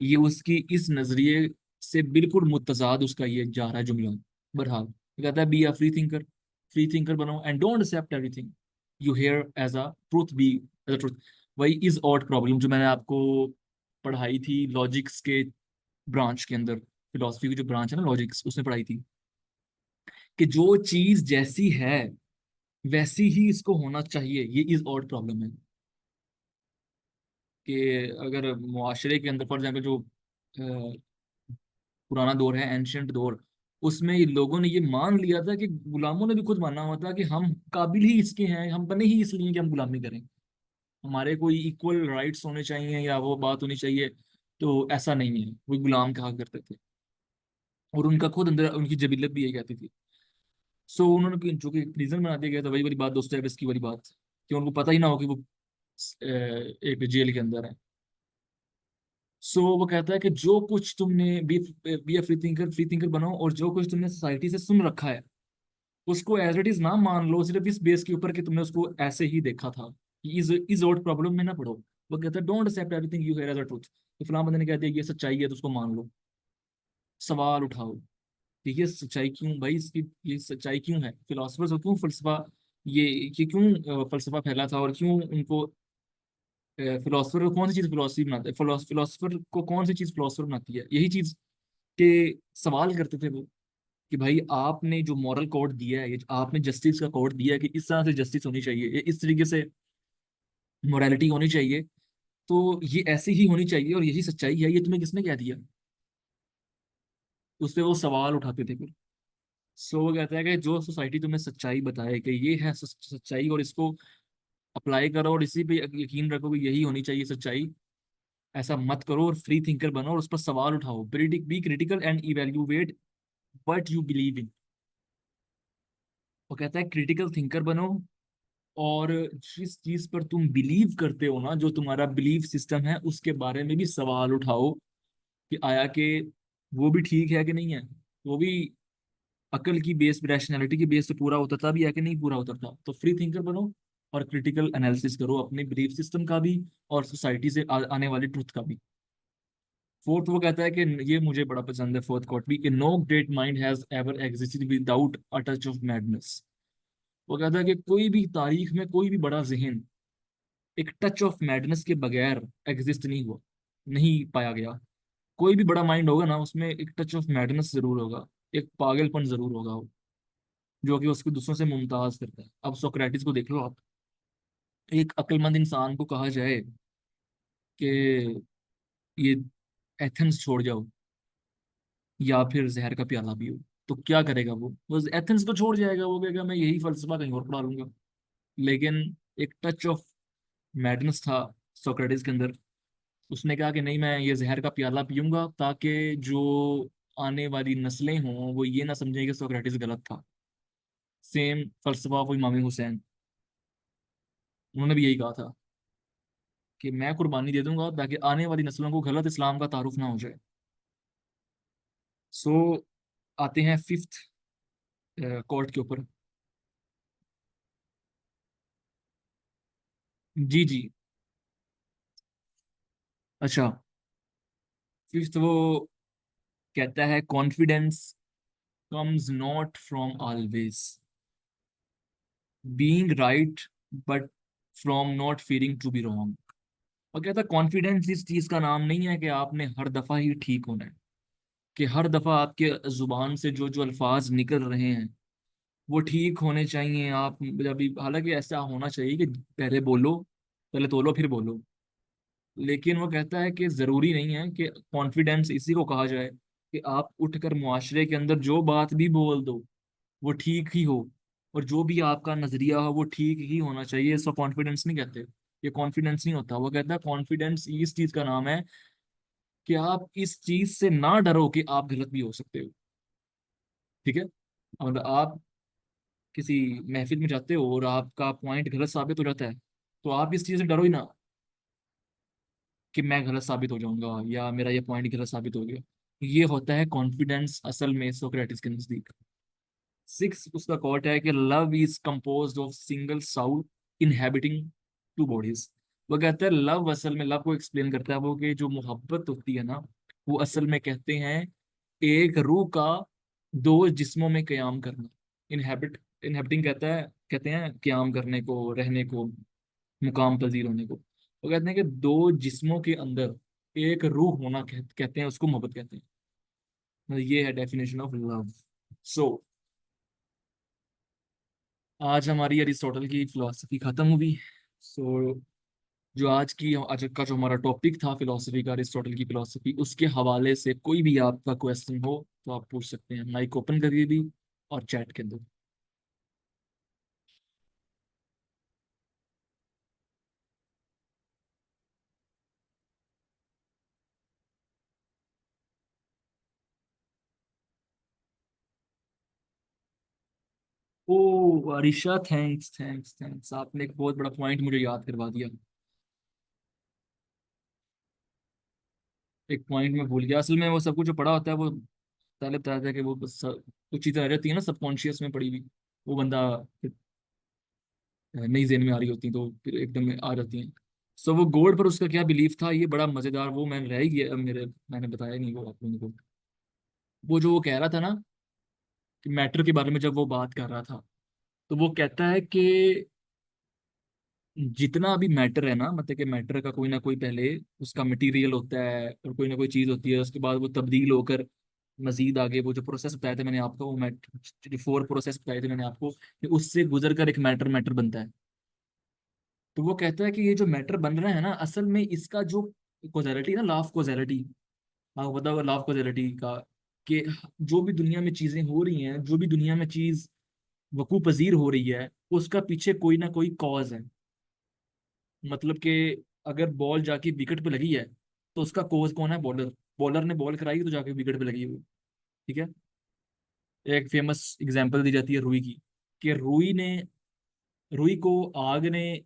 ये उसकी इस नज़रिए से बिल्कुल मुतजाद उसका ये जा रहा है जुमला। बहरहाल, कहता है बी अ फ्री थिंकर बनो and don't accept everything you hear as a truth, be as a truth. वही इज ऑड प्रॉब्लम जो मैंने आपको पढ़ाई थी लॉजिक्स के ब्रांच के अंदर, फिलोसफी की जो ब्रांच है ना लॉजिक्स, उसमें पढ़ाई थी कि जो चीज जैसी है वैसी ही इसको होना चाहिए, ये इज ऑड प्रॉब्लम है। कि अगर मुआशरे के अंदर फॉर एग्जाम्पल जो पुराना दौर है, एंशियंट दौर, उसमें ये लोगों ने ये मान लिया था कि गुलामों ने भी खुद माना हुआ था कि हम काबिल ही इसके हैं, हम बने ही इसलिए कि हम गुलामी करें, हमारे कोई इक्वल राइट्स होने चाहिए या वो बात होनी चाहिए। तो ऐसा नहीं है, वो गुलाम कहा करते थे, और उनका खुद अंदर उनकी जबीलत भी यही कहती थी। सो उन्होंने जो कि प्रिजन बना दिया गया था, वही वाली बात दोस्तोयेवस्की वाली बात, कि उनको पता ही ना हो कि वो एक जेल के अंदर है। सो वो कहता है कि जो कुछ तुमने बी अ फ्री थिंकर बनो, और जो कुछ तुमने सोसाइटी से सुन रखा है उसको एज इट इज ना मान लो, सिर्फ इस बेस के ऊपर कि तुमने उसको ऐसे ही देखा था। इज आउट प्रॉब्लम में ना पढ़ो। वो कहता है don't accept everything you hear as a truth. तो फलां बंदे ने कह दिया ये सच्चाई है तो उसको मान लो, सवाल उठाओ कि ये सच्चाई क्यों भाई, इसकी ये सच्चाई क्यों है, फिलोसफर्स को क्यों फलसफा, ये क्यों फलसफा फैला था, और क्यों उनको फिलोसफर को कौन सी चीज फिलोसफी बनाता है, फिलोसफर को कौन सी चीज फिलोसफर बनाती है, यही चीज के सवाल करते थे वो। कि भाई आपने जो मॉरल कोड दिया है, ये आपने जस्टिस का कोड दिया है कि इस तरह से जस्टिस होनी चाहिए, ये इस तरीके से मोरालिटी होनी चाहिए, तो ये ऐसी ही होनी चाहिए और यही सच्चाई है, ये तुम्हें किसने कह दिया। उससे वो सवाल उठाते थे फिर। सो वो कहता है कि जो सोसाइटी तुम्हें सच्चाई बताए कि ये है सच्चाई, और इसको अप्लाई करो और इसी पे यकीन रखो कि यही होनी चाहिए सच्चाई, ऐसा मत करो, और फ्री थिंकर बनो और उस पर सवाल उठाओ, B critical and evaluate what you believe in. वो कहता है क्रिटिकल थिंकर बनो, और जिस चीज पर तुम बिलीव करते हो ना, जो तुम्हारा बिलीव सिस्टम है, उसके बारे में भी सवाल उठाओ कि आया कि वो भी ठीक है कि नहीं है, वो भी अकल की बेस, रैशनैलिटी की बेस पे पूरा उतरता भी है कि नहीं पूरा उतरता। तो फ्री थिंकर बनो और क्रिटिकल एनालिसिस करो अपने बिलीफ सिस्टम का भी, और सोसाइटी से आने वाली ट्रुथ का भी। फोर्थ वो कहता है कि ये मुझे बड़ा पसंद है, फोर्थ कोट भी, कि no great mind has ever existed without a touch of madness. वो कहता है कि कोई भी तारीख में कोई भी बड़ा जहन एक टच ऑफ मैडनेस के बगैर एग्जिस्ट नहीं हुआ, नहीं पाया गया। कोई भी बड़ा माइंड होगा ना, उसमें एक टच ऑफ मैडनेस जरूर होगा, एक पागलपन जरूर होगा वो, जो कि उसको दूसरों से मुमताज करता है। अब सोक्रेटिस को देख लो आप, एक अक्लमंद इंसान को कहा जाए कि ये एथेंस छोड़ जाओ या फिर जहर का प्याला पियो, तो क्या करेगा वो एथेंस को छोड़ जाएगा, वो कहेगा मैं यही फलसफा कहीं और पढ़ा लूंगा। लेकिन एक टच ऑफ मैडनेस था सोक्रेटिस के अंदर, उसने कहा कि नहीं, मैं ये जहर का प्याला पीऊंगा ताकि जो आने वाली नस्लें हों वो ये ना समझें कि सोक्रेटिस गलत था। सेम फलसफा वो इमाम हुसैन, उन्होंने भी यही कहा था कि मैं कुर्बानी दे दूंगा ताकि आने वाली नस्लों को गलत इस्लाम का तारुफ ना हो जाए। सो आते हैं फिफ्थ कोर्ट के ऊपर। जी जी। अच्छा, फिफ्थ वो कहता है confidence comes not from always being right, but from not feeling to be wrong. और कहता है कॉन्फिडेंस इस चीज का नाम नहीं है कि आपने हर दफा ही ठीक होना है, कि हर दफा आपके जुबान से जो जो अल्फाज निकल रहे हैं वो ठीक होने चाहिए। आप जब, हालांकि ऐसा होना चाहिए कि पहले बोलो, पहले तोलो फिर बोलो, लेकिन वो कहता है कि जरूरी नहीं है कि कॉन्फिडेंस इसी को कहा जाए कि आप उठकर मुआशरे के अंदर जो बात भी बोल दो वो ठीक ही हो, और जो भी आपका नजरिया हो वो ठीक ही होना चाहिए। इसको कॉन्फिडेंस नहीं कहते, ये कॉन्फिडेंस नहीं होता। वो कहता है कॉन्फिडेंस इस चीज का नाम है कि आप इस चीज से ना डरो कि आप गलत भी हो सकते हो। ठीक है, मतलब आप किसी महफिल में जाते हो और आपका पॉइंट गलत साबित हो जाता है, तो आप इस चीज से डरो ही ना कि मैं गलत साबित हो जाऊंगा या मेरा ये पॉइंट गलत साबित हो गया। ये होता है कॉन्फिडेंस असल में सोक्रेटिस के नजदीक। सिक्स उसका कोट है कि love is composed of single Saul inhabiting two bodies. वो कहते हैं लव, असल में लव को एक्सप्लेन करता है वो, कि जो मोहब्बत होती है ना, वो असल में कहते हैं एक रूह का दो जिस्मों में कयाम करना। इनहेबिटिंग कहते हैं क्याम करने को, रहने को, मुकाम पजीर होने को। वो कहते हैं कि दो जिस्मों के अंदर एक रूह होना कहते हैं, उसको मोहब्बत कहते हैं। मतलब ये है डेफिनेशन ऑफ लव। सो आज हमारी अरिस्टोटल की फिलोसफी खत्म हुई। सो आज का जो हमारा टॉपिक था फिलोसफी का, अरिस्टोटल की फिलोसफी, उसके हवाले से कोई भी आपका क्वेश्चन हो तो आप पूछ सकते हैं, माइक ओपन करके भी और चैट के अंदर। ओ अरिशा, थैंक्स थैंक्स थैंक्स, आपने एक बहुत बड़ा पॉइंट मुझे याद करवा दिया। एक पॉइंट मैं भूल गया, असल में वो सब कुछ जो पढ़ा होता है वो पहले बताया था कि वो बस कुछ चीज़ें रह जाती है ना सबकॉन्शियस में पड़ी हुई, वो बंदा फिर नई जेन में आ रही होती है तो फिर एकदम आ जाती हैं। सो वो गोल्ड पर उसका क्या बिलीफ था, ये बड़ा मजेदार, वो मैं रह ही गया मैंने बताया नहीं वो आप लोगों को। वो जो वो कह रहा था ना कि मैटर के बारे में जब वो बात कर रहा था, तो वो कहता है कि जितना भी मैटर है ना, मतलब कि मैटर का कोई ना कोई पहले उसका मटेरियल होता है और कोई ना कोई चीज होती है, उसके बाद वो तब्दील होकर मजीद आगे वो जो प्रोसेस बताए थे मैंने आपको, वो जो फोर प्रोसेस बताए थे मैंने आपको, कि उससे गुजर कर एक मैटर मैटर बनता है। तो वो कहता है कि ये जो मैटर बन रहा है ना, असल में इसका जो कॉजेलिटी ना, लॉ ऑफ कॉजेलिटी, हाँ बताओ लॉ ऑफ कॉजेलिटी का, कि जो भी दुनिया में चीजें हो रही हैं, जो भी दुनिया में चीज वकू पजीर हो रही है, उसका पीछे कोई ना कोई कॉज है। मतलब कि अगर बॉल जाके विकेट पे लगी है तो उसका कोच कौन है? बॉलर। बॉलर ने बॉल कराई तो जाके विकेट पे लगी हुई। ठीक है। एक फेमस एग्जांपल दी जाती है रुई की, कि रुई को आग ने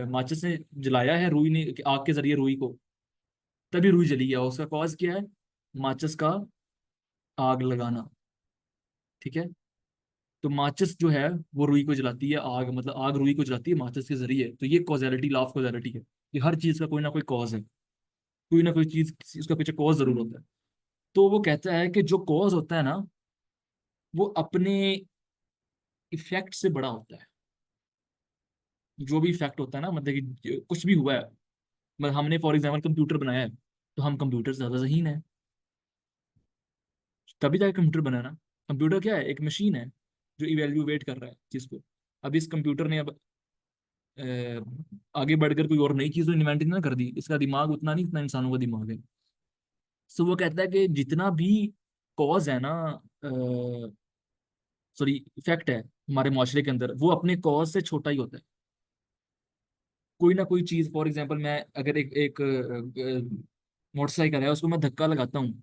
माचिस ने जलाया है, रुई ने आग के जरिए रुई को, तभी रुई जली है। उसका कॉज क्या है? माचिस का आग लगाना। ठीक है। तो माचिस जो है वो रुई को जलाती है, आग मतलब आग रुई को जलाती है माचिस के जरिए। तो ये कॉजेलिटी, लॉ ऑफ कॉजेलिटी है कि हर चीज का कोई ना कोई कॉज है, कोई ना कोई चीज उसका पीछे कॉज जरूर होता है। तो वो कहता है कि जो कॉज होता है ना, वो अपने इफेक्ट से बड़ा होता है। जो भी इफेक्ट होता है ना, मतलब कि कुछ भी हुआ है, मतलब हमने फॉर एग्जाम्पल कंप्यूटर बनाया है, तो हम कंप्यूटर से ज्यादा जहीन है, तभी जाके कंप्यूटर बना ना। कंप्यूटर क्या है? एक मशीन है जो इवेल्युएट कर रहा है चीज को। अब इस कंप्यूटर ने अब अ, आगे बढ़कर कोई और नई चीज तो इन्वेंट ना कर दी, इसका दिमाग उतना नहीं, इतना इंसानों का दिमाग है। सो वो कहता है कि जितना भी कॉज है ना, सॉरी इफेक्ट है हमारे माशरे के अंदर, वो अपने कॉज से छोटा ही होता है। कोई ना कोई चीज, फॉर एग्जांपल मैं अगर एक मोटरसाइकिल है, उसको मैं धक्का लगाता हूँ,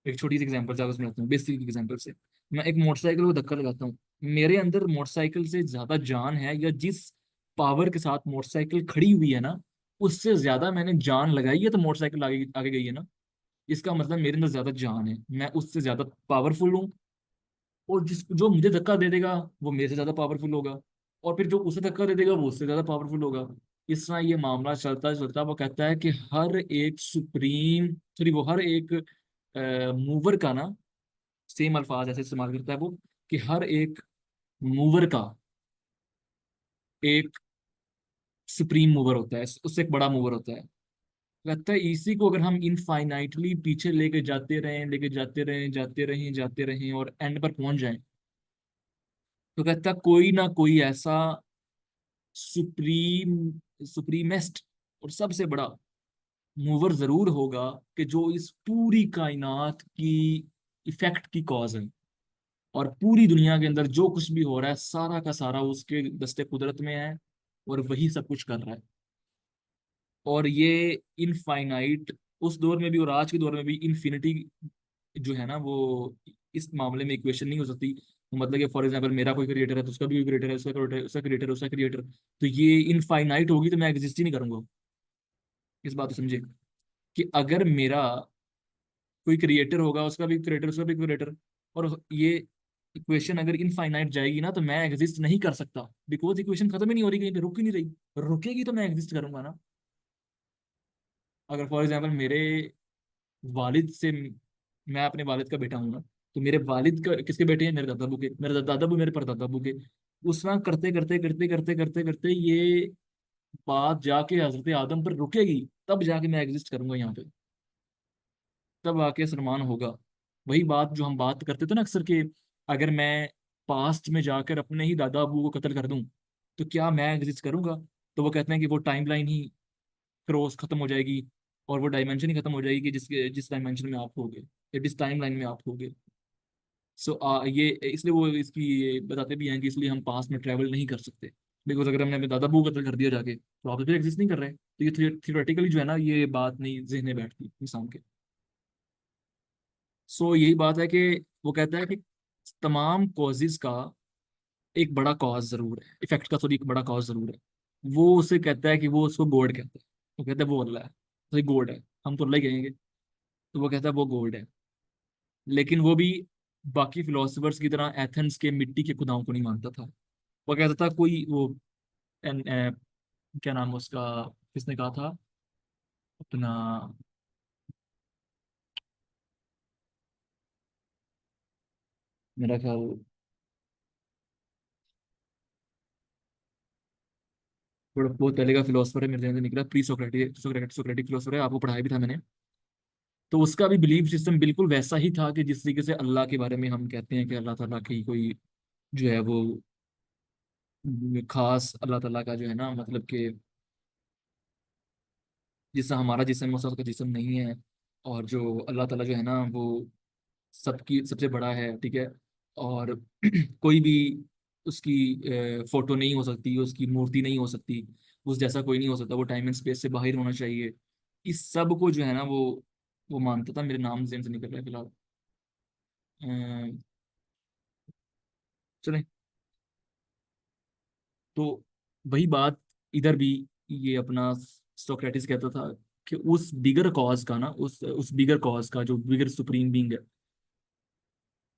एक छोटी सी एग्जांपल से आपको समझाता हूँ, बेसिक एग्जांपल से। मैं एक मोटरसाइकिल को धक्का लगाता हूँ, मेरे अंदर मोटरसाइकिल से ज्यादा जान है, या जिस पावर के साथ मोटरसाइकिल खड़ी हुई है ना, उससे ज्यादा मैंने जान लगाई है, तो मोटरसाइकिल आगे आगे गई है ना। इसका मतलब मेरे अंदर ज्यादा जान है, मैं उससे ज्यादा पावरफुल हूँ। और जिस जो मुझे धक्का दे देगा वो मेरे से ज्यादा पावरफुल होगा, और फिर जो उसे धक्का दे देगा वो उससे ज्यादा पावरफुल होगा। इस तरह ये मामला चलता चलता वो कहता है कि हर एक सुप्रीम, सॉरी वो हर एक मूवर का ना, सेम अल्फाज ऐसे इस्तेमाल करता है वो, कि हर एक मूवर का एक सुप्रीम मूवर होता है, उससे एक बड़ा मूवर होता है। लगता है इसी को अगर हम इनफाइनाइटली पीछे लेके जाते रहें, लेके जाते रहें, जाते रहें और एंड पर पहुंच जाएं, तो कहता है कोई ना कोई ऐसा सुप्रीम सुप्रीमेस्ट और सबसे बड़ा मूवर जरूर होगा, कि जो इस पूरी कायनात की इफेक्ट की कॉज है, और पूरी दुनिया के अंदर जो कुछ भी हो रहा है सारा का सारा उसके दस्ते कुदरत में है, और वही सब कुछ कर रहा है। और ये इनफाइनाइट उस दौर में भी और आज के दौर में भी इन्फिनिटी जो है ना, वो इस मामले में इक्वेशन नहीं हो सकती। तो मतलब कि फॉर एग्जांपल मेरा कोई क्रिएटर है तो उसका भी कोई क्रिएटर है, उसका क्रिएटर, उसका क्रिएटर, उसका क्रिएटर, तो ये इनफाइनाइट होगी तो मैं एग्जिस्ट ही नहीं करूंगा। इस बात को समझे, कि अगर मेरा कोई क्रिएटर होगा, उसका भी क्रिएटर, उसका भी क्रिएटर, और ये इक्वेशन अगर इनफाइनाइट जाएगी ना, तो मैं एग्जिस्ट नहीं कर सकता, बिकॉज इक्वेशन खत्म ही नहीं हो रही, कहीं पे रुक ही नहीं रही। रुकेगी तो मैं एग्जिस्ट करूंगा ना। अगर फॉर एग्जाम्पल मेरे वालिद से, मैं अपने वालिद का बेटा हूं ना, तो मेरे वालिद का किसके बेटे हैं, मेरे दादा अबू के, मेरे दादा अबू मेरे परदादा अबू के। उस वक्त करते करते करते करते करते करते ये बात जाके हजरत आदम पर रुकेगी, तब जाके मैं एग्जिस्ट करूंगा यहाँ पे, तब आके सलमान होगा। वही बात जो हम बात करते थे ना अक्सर, कि अगर मैं पास्ट में जाकर अपने ही दादा अबू को कत्ल कर दूं तो क्या मैं एग्जिस्ट करूंगा? तो वो कहते हैं कि वो टाइमलाइन ही क्रॉस खत्म हो जाएगी, और वो डायमेंशन ही खत्म हो जाएगी जिस डायमेंशन में आप होगे, या जिस टाइम लाइन में आप होगे। सो ये इसलिए वो इसकी ये बताते भी हैं कि इसलिए हम पास्ट में ट्रैवल नहीं कर सकते, बिकॉज अगर हमने अपने दादा बू कत्ल कर दिया जाके, तो आप तो फिर एग्जिस्ट नहीं कर रहे। तो ये थियोरेटिकली जो है ना, ये बात नहीं जहन में बैठती इंसान के। सो यही बात है कि वो कहता है कि तमाम कॉजेज का एक बड़ा कॉज जरूर है, इफेक्ट का सॉरी एक बड़ा कॉज जरूर है। वो उसे कहता है कि वो उसको गॉड कहता है। वो कहता है वो अल्लाह है, तो गॉड है, हम तो अल्लाह ही कहेंगे। तो वो कहता है वो गॉड है, लेकिन वो भी बाकी फिलोसफर्स की तरह एथेंस के मिट्टी के खुदाओं को नहीं मानता था। वो कहता था कोई वो क्या नाम है उसका, किसने कहा था अपना, मेरा ख्याल थोड़ा बहुत पहले का फिलोसफर है, मेरे ध्यान से निकला, pre Socratic Socratic Socratic philosopher है, आपको पढ़ाया भी था मैंने। तो उसका भी बिलीफ सिस्टम बिल्कुल वैसा ही था कि जिस तरीके से अल्लाह के बारे में हम कहते हैं कि अल्लाह ताला की कोई जो है वो खास, अल्लाह ताला का जो है ना मतलब कि जिससे हमारा जिस्म है उसका जिस्म नहीं है, और जो अल्लाह ताला जो है ना वो सबकी सबसे बड़ा है, ठीक है। और कोई भी उसकी फोटो नहीं हो सकती, उसकी मूर्ति नहीं हो सकती, उस जैसा कोई नहीं हो सकता, वो टाइम एंड स्पेस से बाहर होना चाहिए। इस सब को जो है ना वो मानता था। मेरे नाम जेन से निकल रहा है फिलहाल। अ, चलें, तो वही बात इधर भी ये अपना सोक्रेटिस कहता था कि उस बिगर कॉज का ना, उस बिगर कॉज का जो बिगर सुप्रीम बीइंग है,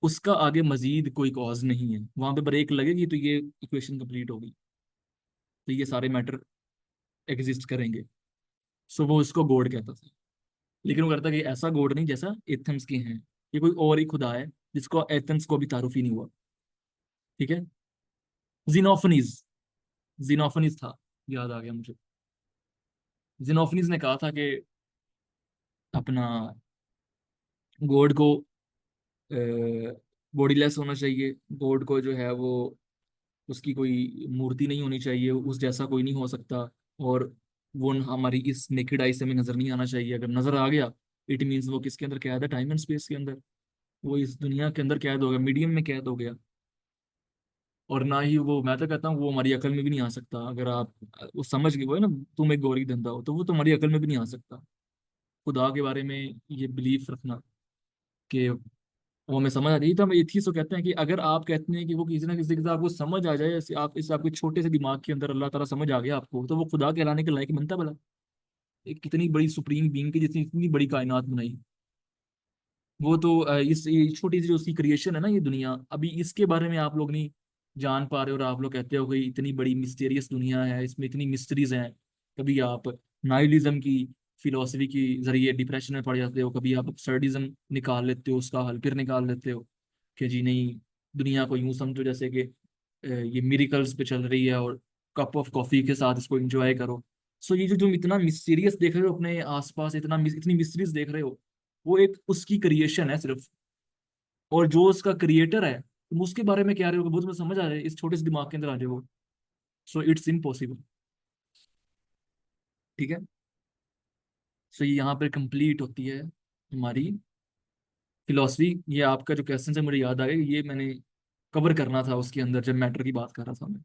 उसका आगे मजीद कोई कॉज नहीं है। वहां पे ब्रेक लगेगी तो ये इक्वेशन कंप्लीट होगी, तो ये सारे मैटर एग्जिस्ट करेंगे। सो वो उसको गॉड कहता था। लेकिन वो कहता कि ऐसा गॉड नहीं जैसा एथेंस के हैं, ये कोई और ही खुदा है जिसको एथेंस को भी तारुफ ही नहीं हुआ, ठीक है। जिनोफनीज, जिनोफनीज था, याद आ गया मुझे। जिनोफनीज ने कहा था कि अपना गॉड को बॉडीलेस होना चाहिए, गॉड को जो है वो उसकी कोई मूर्ति नहीं होनी चाहिए, उस जैसा कोई नहीं हो सकता। और वो हमारी इस नेकेड आई से हमें नजर नहीं आना चाहिए। अगर नजर आ गया, इट मीन्स वो किसके अंदर कैद है, टाइम एंड स्पेस के अंदर, वो इस दुनिया के अंदर कैद हो गया, मीडियम में कैद हो गया। और ना ही वो, मैं तो कहता हूँ वो हमारी अकल में भी नहीं आ सकता। अगर आप वो समझ गए, वो है ना, तुम एक गौरी धंधा हो, तो वो तुम्हारी अकल में भी नहीं आ सकता। खुदा के बारे में ये बिलीफ रखना कि वो हमें समझ आ रही है। तो हम एथीस्ट को कहते हैं कि अगर आप कहते हैं कि वो किसी ना किसी के साथ आपको समझ आ जाए, ऐसे आप इस आपके छोटे से दिमाग के अंदर अल्लाह ताला समझ आ गया आपको, तो वो खुदा कहलाने के लायक बनता भला? एक कितनी बड़ी सुप्रीम बीइंग की जिसने इतनी बड़ी कायनात बनाई, वो तो इस ये छोटी सी जो उसकी क्रिएशन है ना, ये दुनिया, अभी इसके बारे में आप लोग नहीं जान पा रहे हो, और आप लोग कहते हो कि इतनी बड़ी मिस्टीरियस दुनिया है, इसमें इतनी मिस्ट्रीज हैं। कभी आप नाइलिज्म की फिलोसफी की जरिए डिप्रेशन में पड़ जाते हो, कभी आप absurdism निकाल लेते हो, उसका हल फिर निकाल लेते हो कि जी नहीं, दुनिया को यूं समझो जैसे कि ये मिरिकल्स पे चल रही है, और कप ऑफ कॉफी के साथ इसको एंजॉय करो। सो ये जो तुम इतना मिस्टीरियस देख रहे हो अपने आसपास, इतनी मिस्ट्रीज देख रहे हो, वो एक उसकी क्रिएशन है सिर्फ। और जो उसका क्रिएटर है, तुम उसके बारे में क्या रहे हो, वो तुम्हें समझ आ रहा है, इस छोटे से दिमाग के अंदर आ जाए वो। सो इट्स इम्पॉसिबल, ठीक है। सो ये यहाँ पर कंप्लीट होती है हमारी फिलोसफी। ये आपका जो क्वेश्चन है मुझे याद आ गया, ये मैंने कवर करना था उसके अंदर जब मैटर की बात कर रहा था मैं।